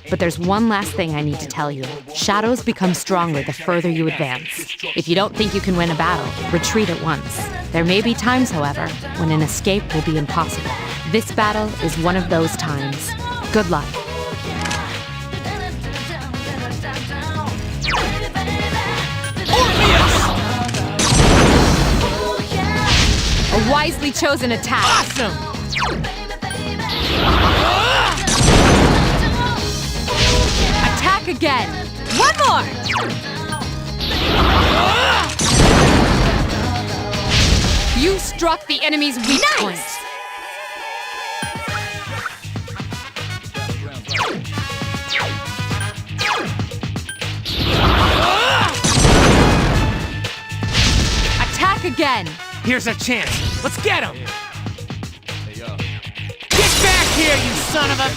But there's one last thing I need to tell you. Shadows become stronger the further you advance. If you don't think you can win a battle, retreat at once. There may be times, however, when an escape will be impossible. This battle is one of those times. Good luck. A wisely chosen attack. Awesome! Attack again. One more. You struck the enemy's weak points. Attack again. Here's our chance. Let's get him! Get back here, you son of a...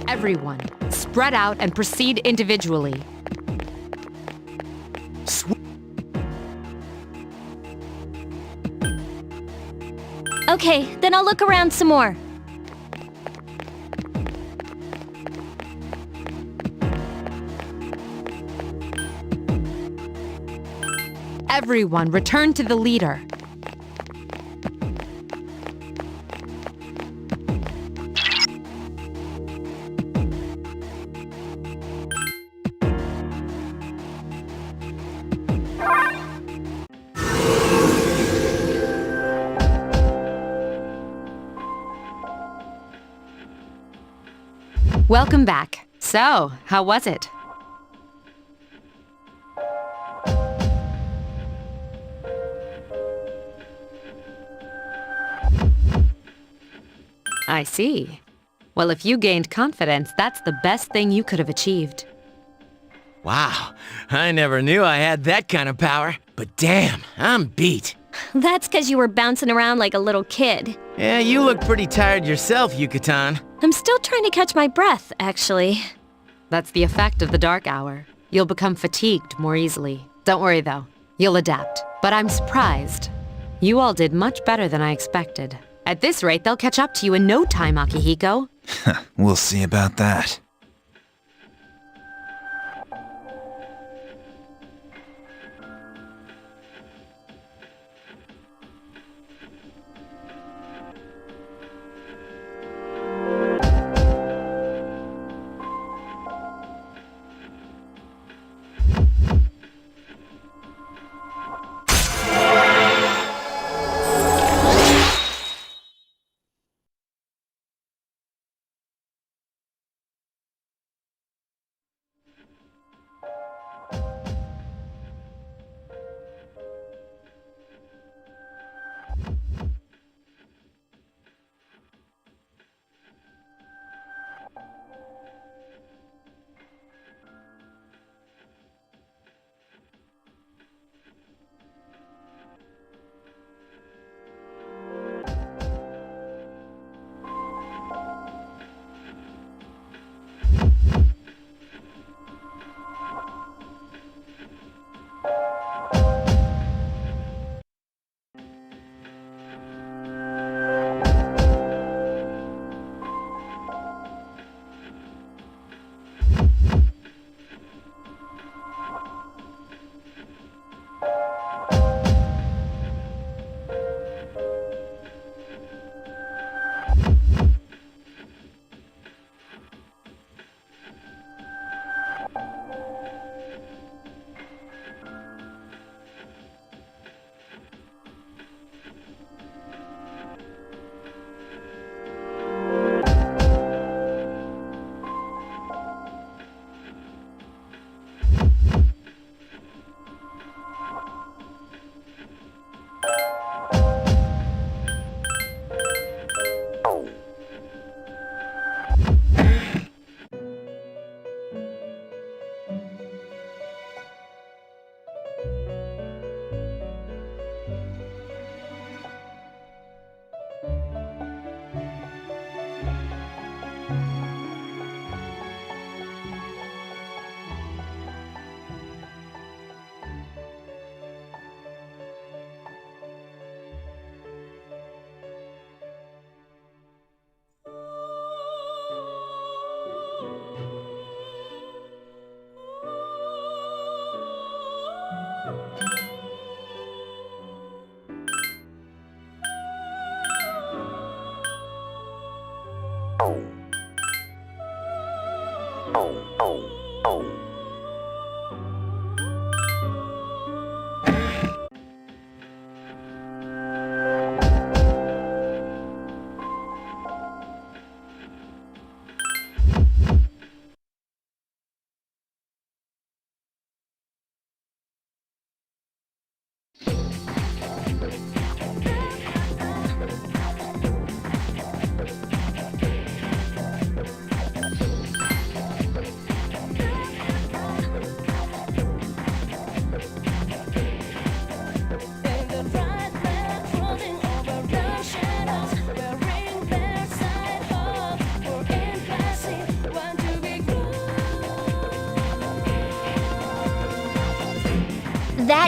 Everyone, spread out and proceed individually. Okay, then I'll look around some more. Everyone, return to the leader. Welcome back. So, how was it? I see. Well, if you gained confidence, that's the best thing you could have achieved. Wow, I never knew I had that kind of power. But damn, I'm beat. That's because you were bouncing around like a little kid. Yeah, you look pretty tired yourself, Yucatan. I'm still trying to catch my breath, actually. That's the effect of the dark hour. You'll become fatigued more easily. Don't worry, though. You'll adapt. But I'm surprised. You all did much better than I expected. At this rate, they'll catch up to you in no time, Akihiko. We'll see about that.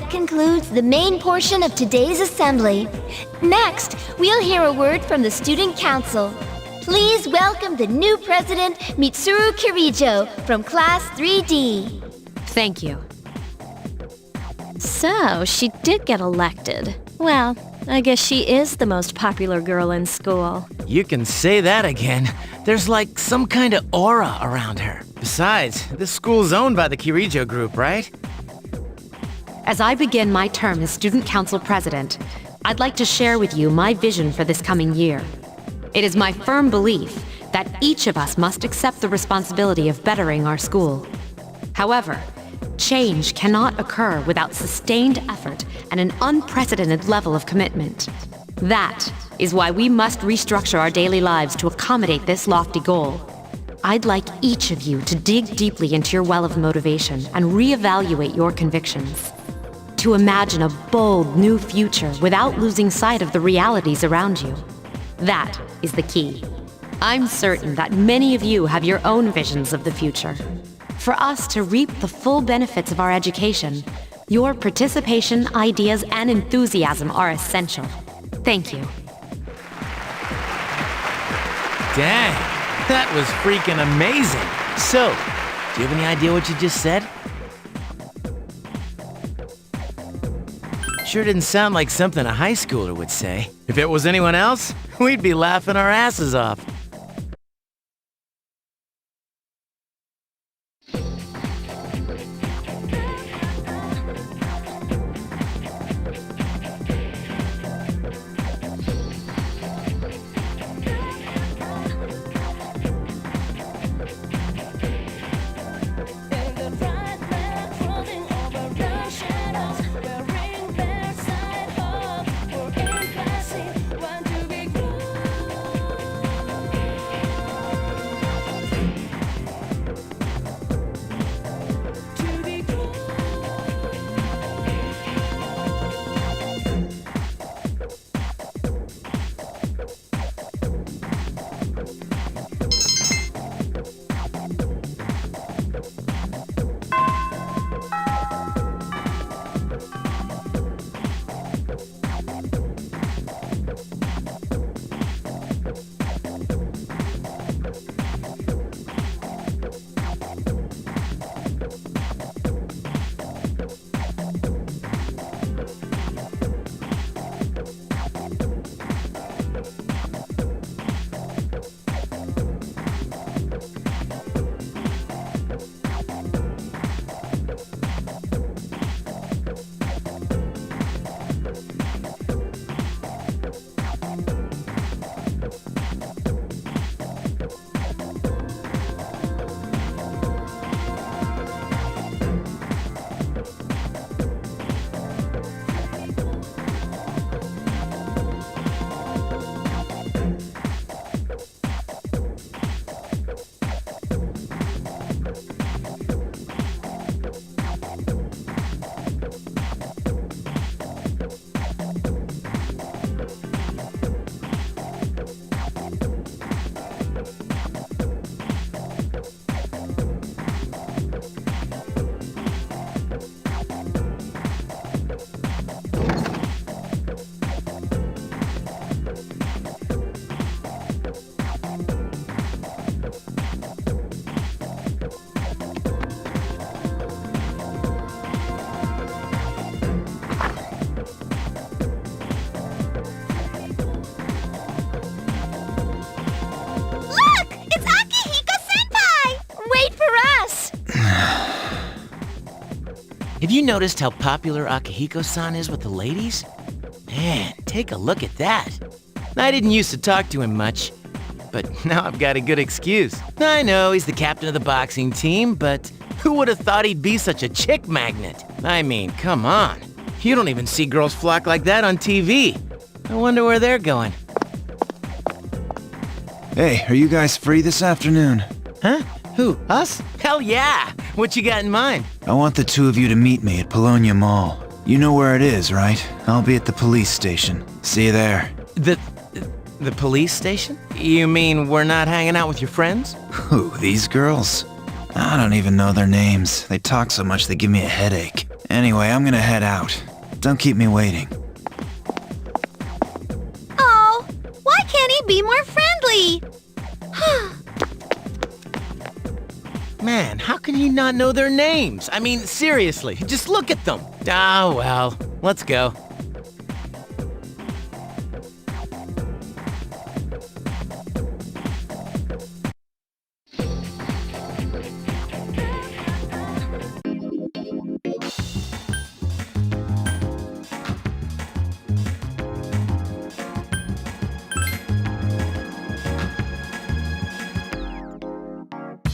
that concludes the main portion of today's assembly. Next, we'll hear a word from the Student Council. Please welcome the new president, Mitsuru Kirijo, from Class 3D. Thank you. So, she did get elected. Well, I guess she is the most popular girl in school. You can say that again. There's like some kind of aura around her. Besides, this school's owned by the Kirijo group, right? As I begin my term as Student Council President, I'd like to share with you my vision for this coming year. It is my firm belief that each of us must accept the responsibility of bettering our school. However, change cannot occur without sustained effort and an unprecedented level of commitment. That is why we must restructure our daily lives to accommodate this lofty goal. I'd like each of you to dig deeply into your well of motivation and reevaluate your convictions. To imagine a bold new future without losing sight of the realities around you. That is the key. I'm certain that many of you have your own visions of the future. For us to reap the full benefits of our education, your participation, ideas, and enthusiasm are essential. Thank you. Dang, that was freaking amazing. So, do you have any idea what you just said? Sure didn't sound like something a high schooler would say. If it was anyone else, we'd be laughing our asses off. Have you noticed how popular Akihiko-san is with the ladies? Man, take a look at that. I didn't used to talk to him much, but now I've got a good excuse. I know he's the captain of the boxing team, but who would have thought he'd be such a chick magnet? I mean, come on. You don't even see girls flock like that on TV. I wonder where they're going. Hey, are you guys free this afternoon? Huh? Who, us? Hell yeah! What you got in mind? I want the two of you to meet me at Polonia Mall. You know where it is, right? I'll be at the police station. See you there. The police station? You mean we're not hanging out with your friends? Who, these girls? I don't even know their names. They talk so much they give me a headache. Anyway, I'm gonna head out. Don't keep me waiting. Oh, why can't he be more friendly? Man, how can he not know their names? I mean, seriously, just look at them. Ah, well, let's go.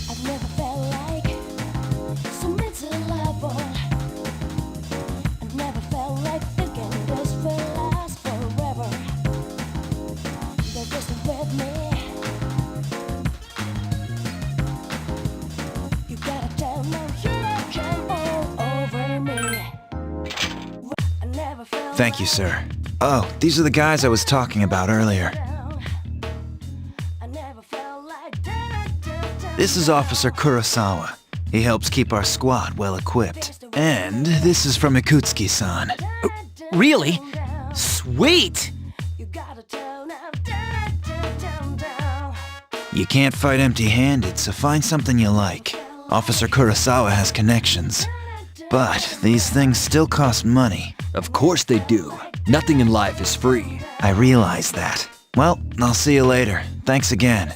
I've never felt like so miserable. I've never felt like thinking this will last forever. They're just with me. You gotta tell them you can all over me. I never felt Thank you, sir. Oh, these are the guys I was talking about earlier. This is Officer Kurosawa. He helps keep our squad well equipped. And this is from Ikutsuki-san. Really? Sweet! You can't fight empty-handed, so find something you like. Officer Kurosawa has connections. But these things still cost money. Of course they do. Nothing in life is free. I realize that. Well, I'll see you later. Thanks again.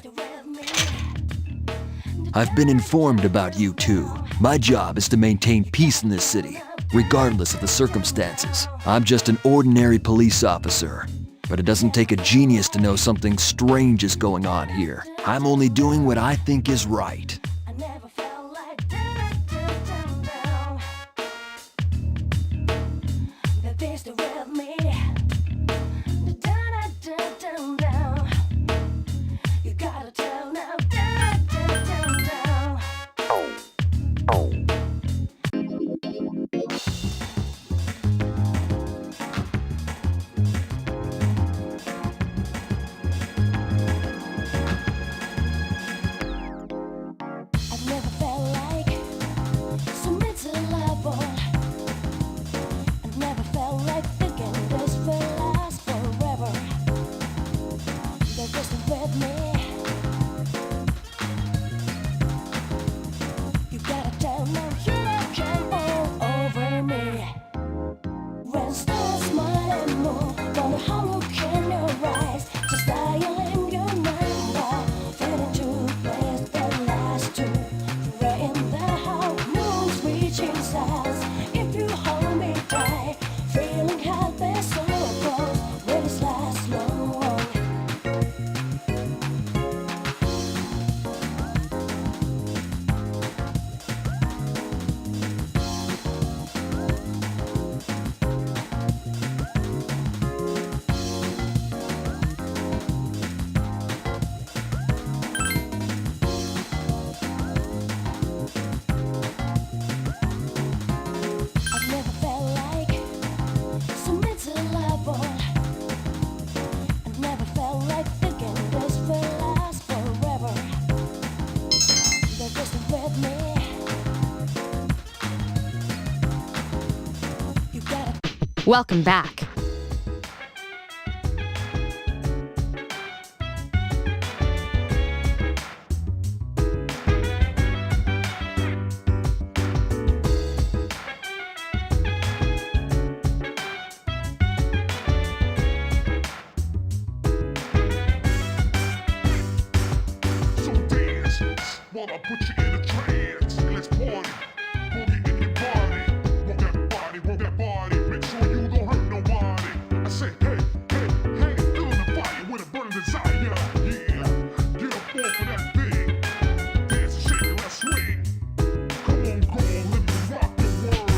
I've been informed about you too. My job is to maintain peace in this city, regardless of the circumstances. I'm just an ordinary police officer. But it doesn't take a genius to know something strange is going on here. I'm only doing what I think is right. I've never felt like so miserable. I've never felt like thinking this will last forever. They're just with me. You gotta tell them you can all over me. When stars smile and move, wonder how can your eyes just dial in your mind now, fade into place that lasts too. Right in the house, moon's reaching stars. If you hold me tight, feeling happy so close, will this last long? I've never felt like so miserable. I've never felt like thinking this will last forever. They're just with me. You gotta. Welcome back. So dance while I put you in a trance. Let's party. Put me in your body. Work that body, work that body. Make sure you don't hurt nobody. I say, hey, hey, hey, feeling the fire with a burning desire. Yeah, get up off of that thing. Dance and shake and let's swing. Come on, go on, let me rock the world.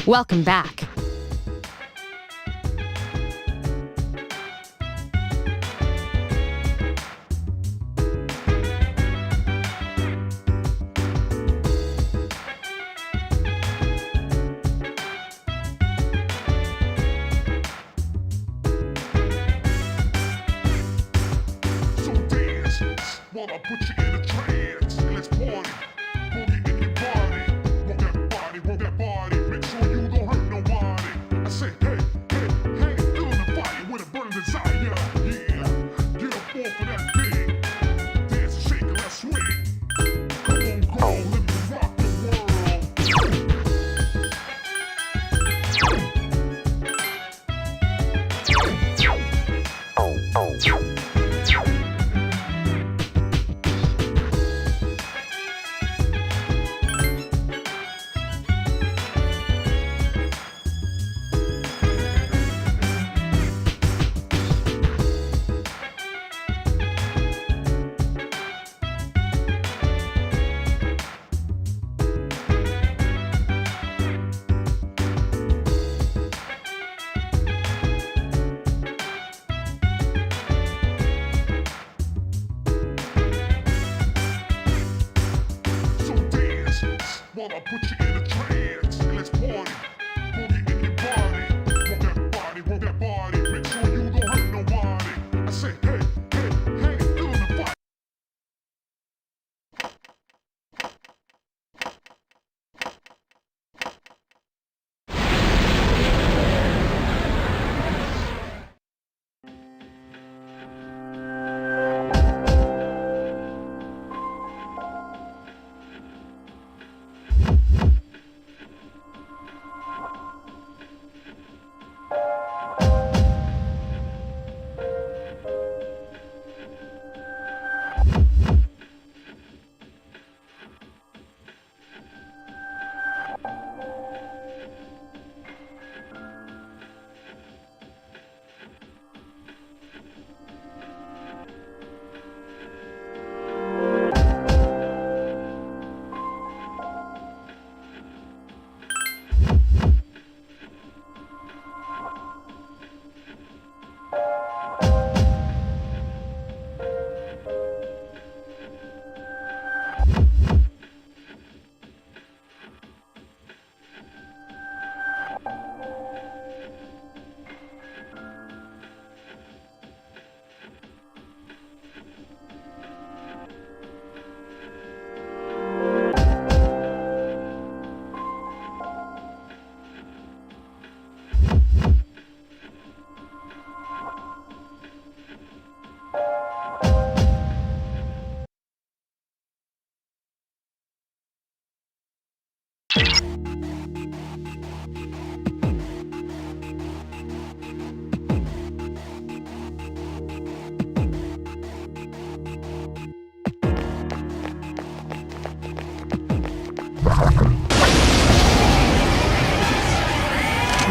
Welcome back. So dance while I put you in a trance. And let's party. Boogie in your body. Rock that body. Make sure you don't hurt nobody. I say, hey, hey, hey, feel the fire with a burning desire. Yeah, get up off of that thing. Dance and shake and let's swing. Come on, girl, let me rock the world. While I put you in a trance, and let's party. Boogie in your body. Rock that body. Make sure you don't hurt nobody. I say, hey, hey, hey, feel the fire.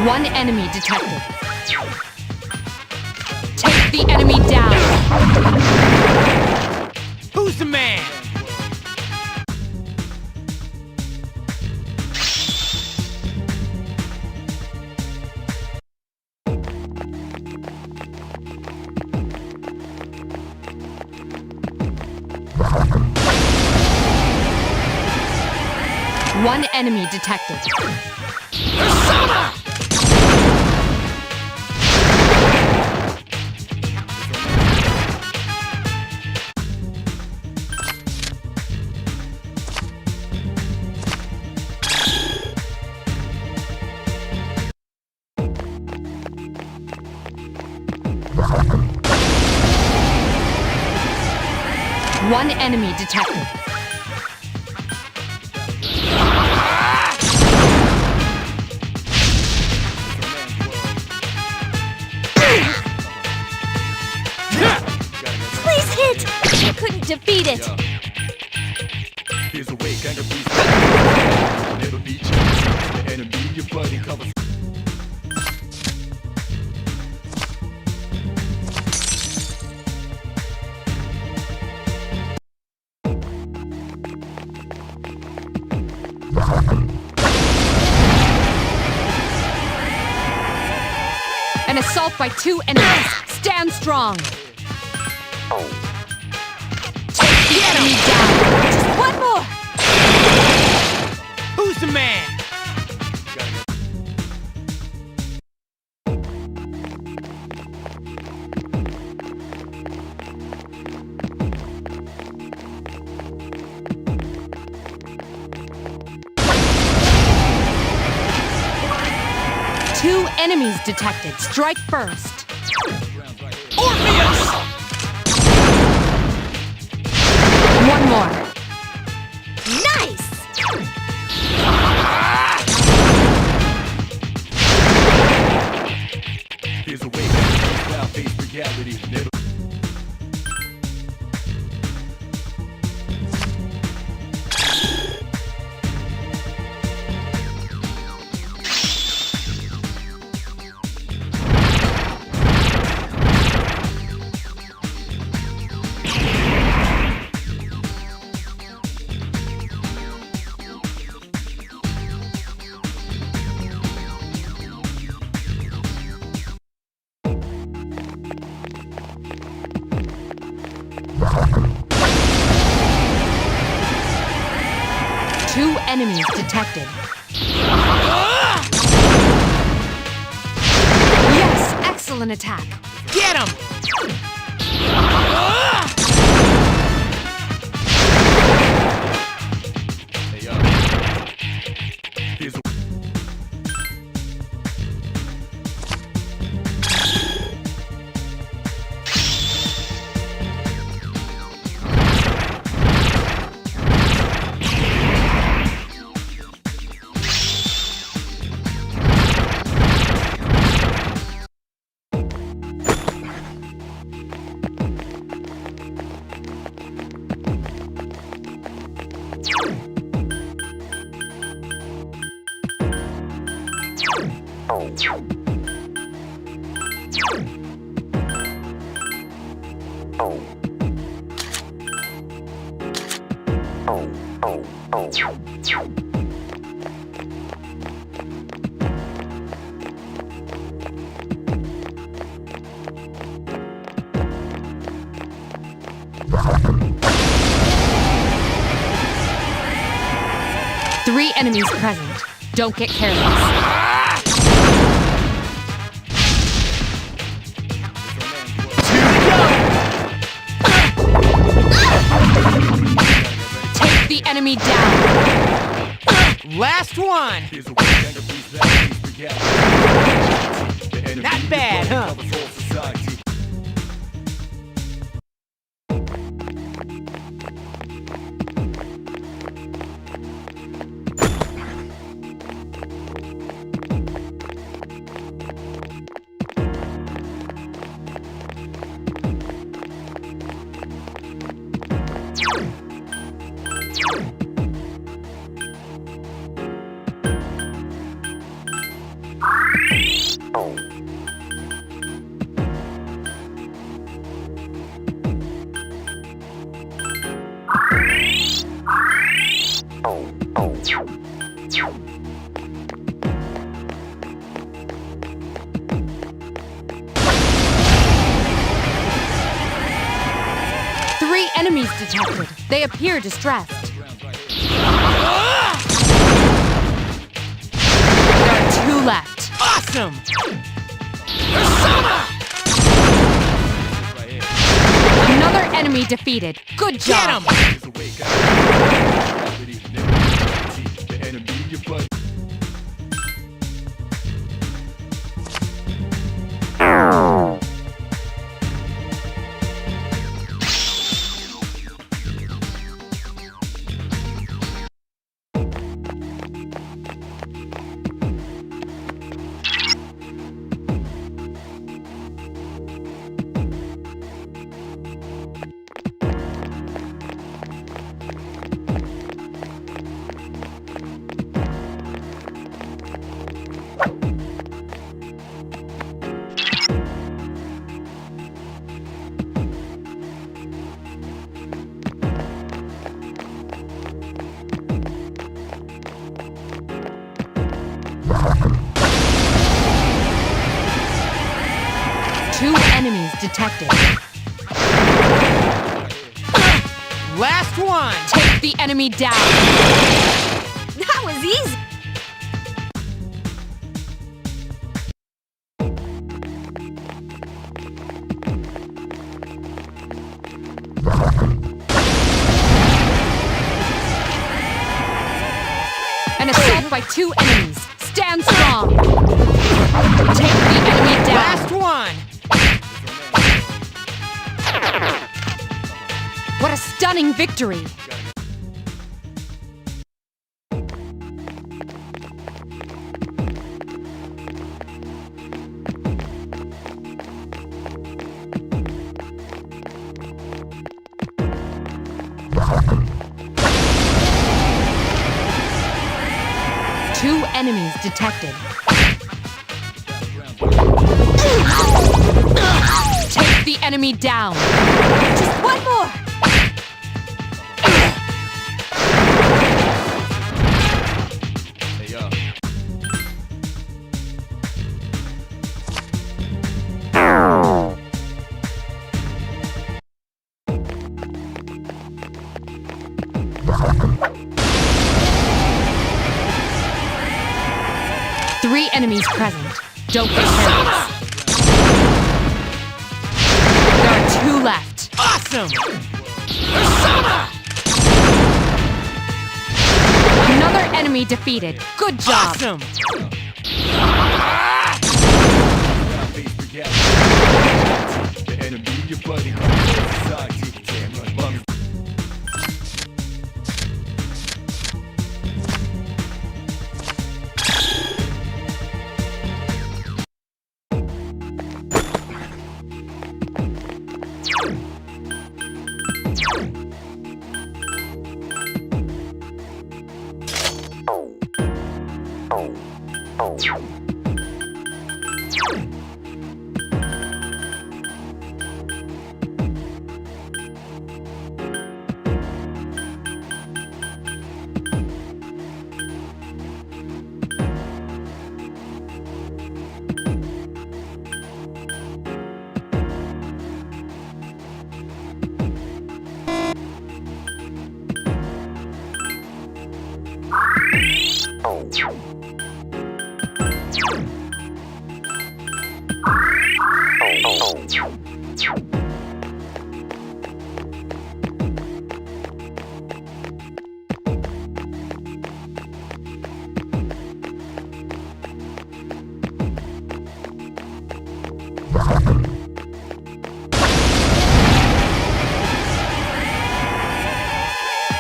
One enemy detected. Take the enemy down. Who's the man? One enemy detected. Persona! One enemy detected. Please hit! I couldn't defeat it! Here's a way, gang of beats. Never be changed. The enemy, your buddy covers. An assault by 2 enemies. Stand strong. Take the enemy down. Just one more. Who's the man? 2 enemies detected. Strike first. Orpheus! One more. Nice! There's a way that you face reality. Never. Two enemies detected. Yes, excellent attack. Get him! There's a Three enemies present. Don't get careless. Take the enemy down. Last one! Not bad, huh? Three enemies detected. They appear distressed. There are two left. Awesome! Persona! Another enemy defeated. Good job. Get him! 2 enemies detected. Last one! Take the enemy down! That was easy. An assault by 2 enemies. Stand strong! Take the enemy down! Last one! What a stunning victory! Two enemies detected. Take the enemy down. Just one more. Three enemies present. Don't get careless. There are 2 left. Awesome! Another enemy defeated. Good job. Awesome! The enemy, your buddy, society. Damn, run, bum.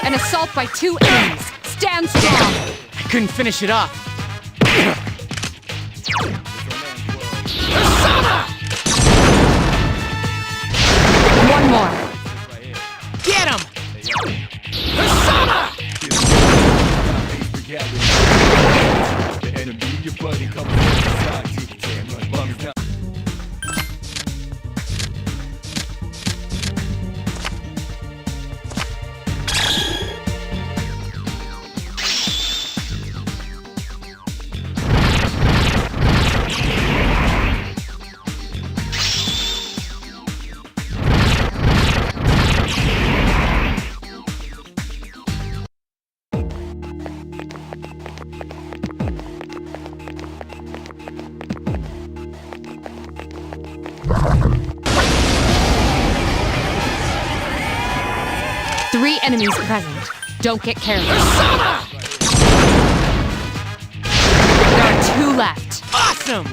An assault by 2 enemies. Stand strong. I couldn't finish it off. One more. Get him! The enemy, your buddy, come from society. Damn, run, bum, down. Three enemies present. Don't get careless. There are 2 left. Awesome!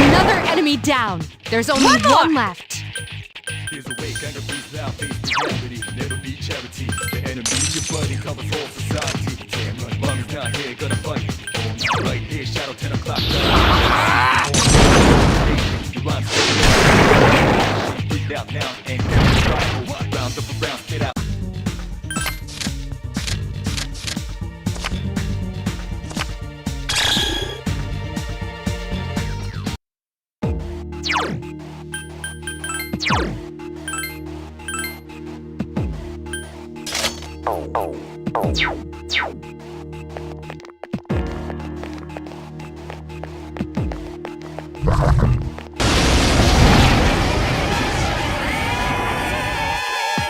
Another enemy down. There's only one left. Here's a way, kind of breathe out, face reality. Never be charity. The enemy, your buddy, covers all society. Damn, run, bum, is not here, gonna fight. All night, right here, shadow 10 o'clock. You rhyme so breathe out now, and never rival. Round up around, spit out.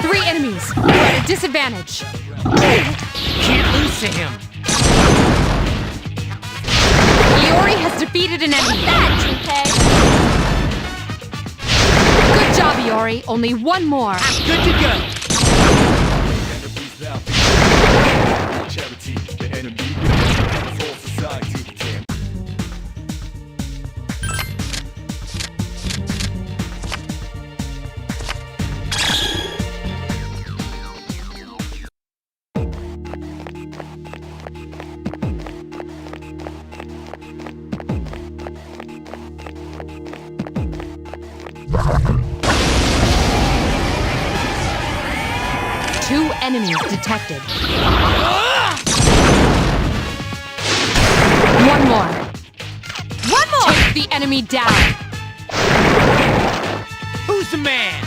Three enemies. You're at a disadvantage. Can't lose to him. Iori has defeated an enemy. That, Junpei! Good job, Iori. Only one more. Good to go. Charity, the enemy for society. Two enemies detected. One more. One more! Take the enemy down. Who's the man?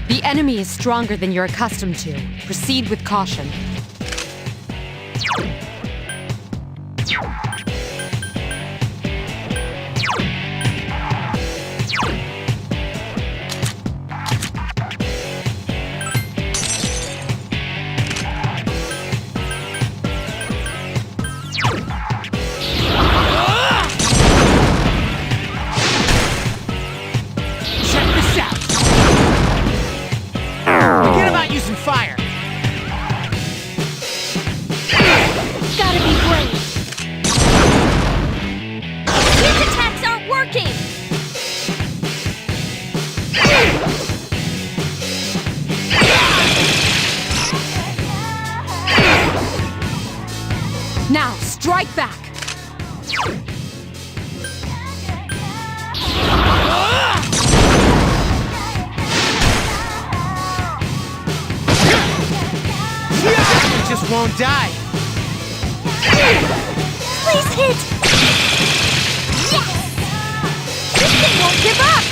The enemy is stronger than you're accustomed to. Proceed with caution. Check this out. Forget about using fire. Gotta be brave! His attacks aren't working! Now, strike back. It just won't die. Please hit! Yes! This thing won't give up!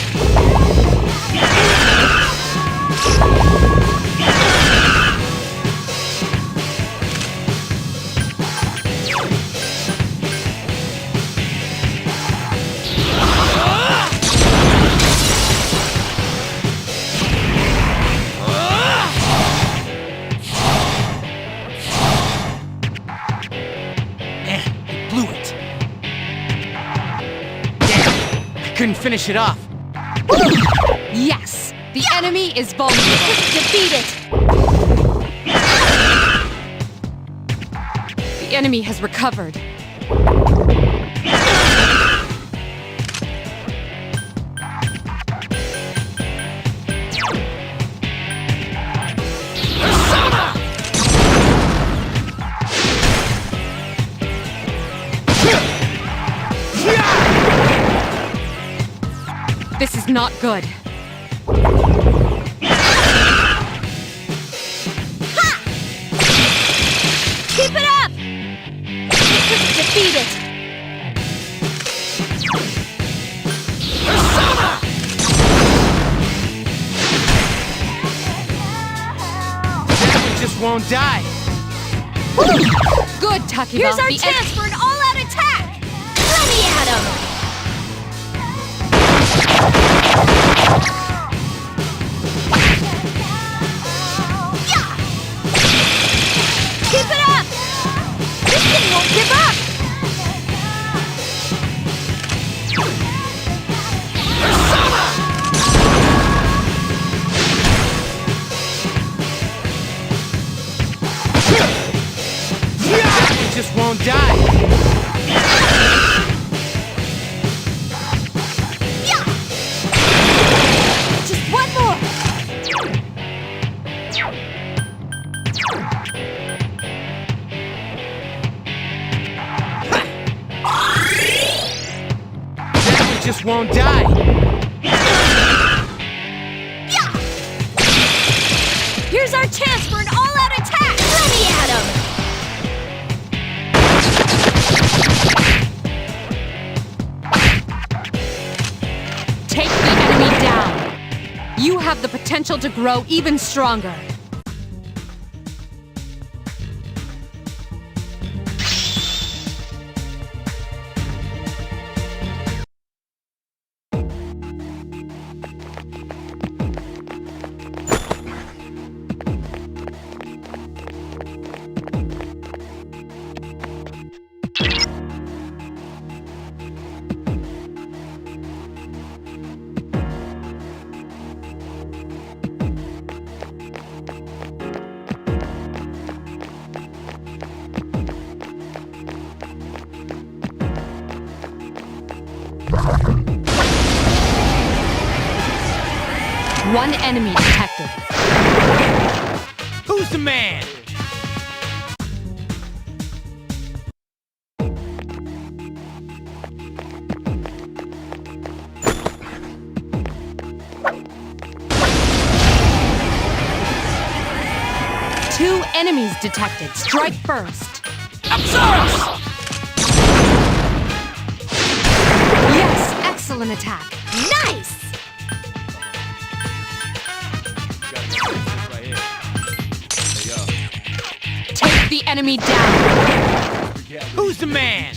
Blew it. Damn, I couldn't finish it off. Yes! The enemy is vulnerable. Defeat it! The enemy has recovered. This is not good. Keep it up! Defeat it! That just won't die. Good, Takeba. Here's our chance for an all-out attack! Let me at him! Keep it up! This thing won't give up! It just won't die. Just one more! It just won't die. Here's our chance for an all-out attack! Let me at him! Take the enemy down. You have the potential to grow even stronger. One enemy detected. Who's the man? Two enemies detected. Strike first. Absorbs! Yes, excellent attack. Nice! Take the enemy down. Who's the man?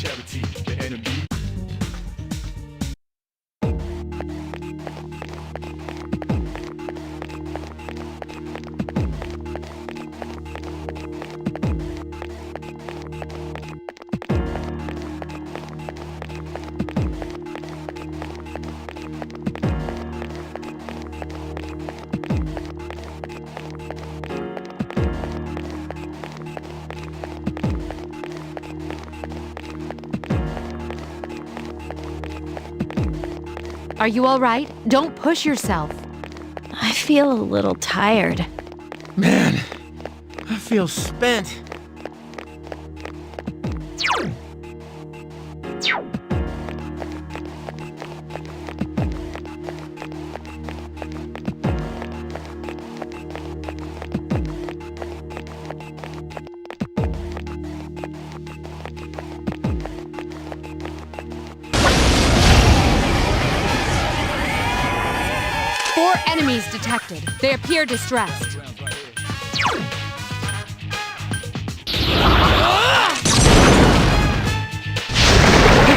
Are you all right? Don't push yourself. I feel a little tired. Man, I feel spent. Four enemies detected. They appear distressed.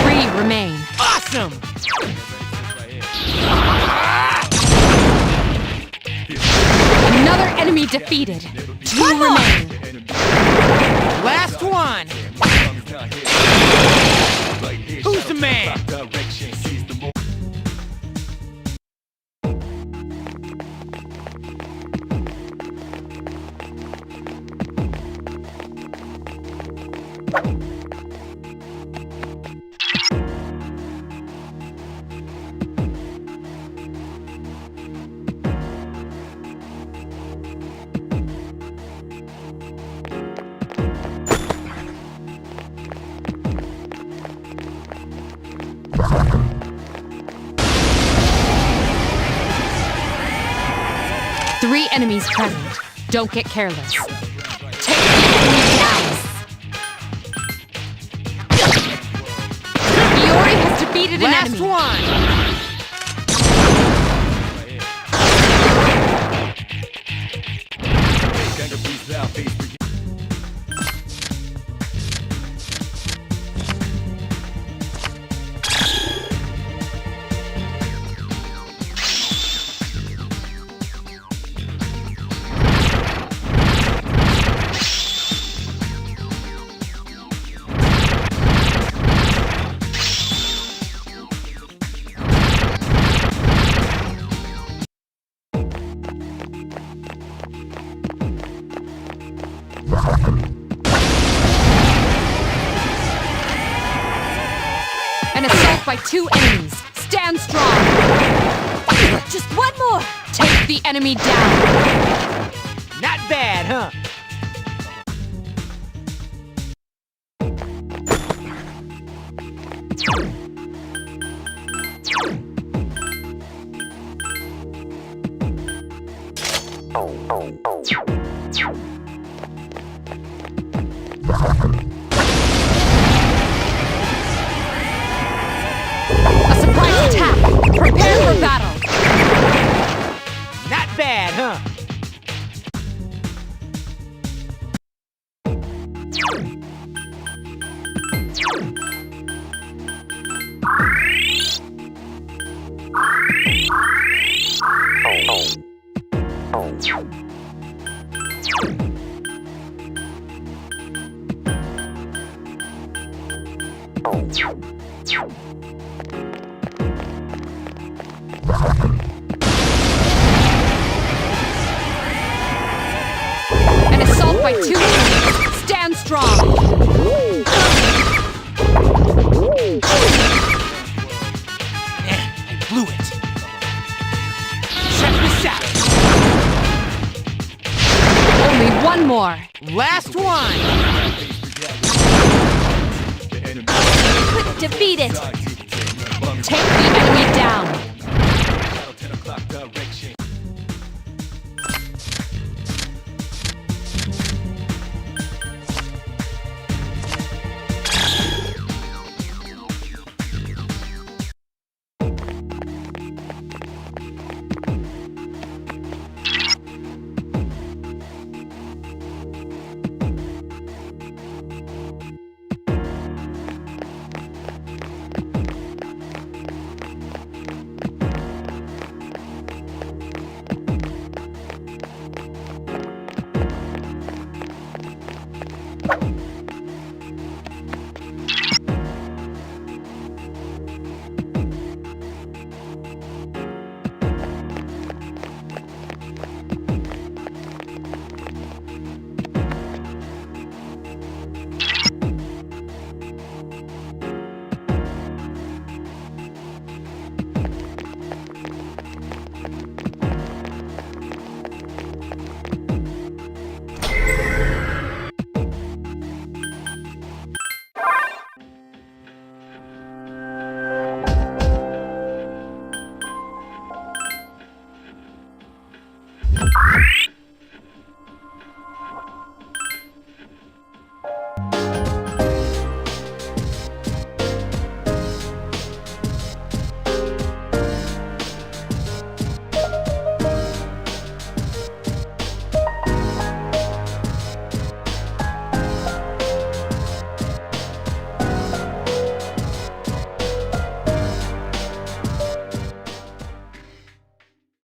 Three remain. Awesome! Another enemy defeated. Two remain. Last one! Who's the man? 3 enemies present. Don't get careless. Take the enemy down. Iori has defeated an enemy. Last one! An assault by 2 enemies. Stand strong. Just one more. Take the enemy down. Not bad, huh? A surprise attack. Prepare for battle. Not bad, huh? An assault by 2 enemies. Stand strong. I blew it. Check this out. Only one more. Last one. Defeat it.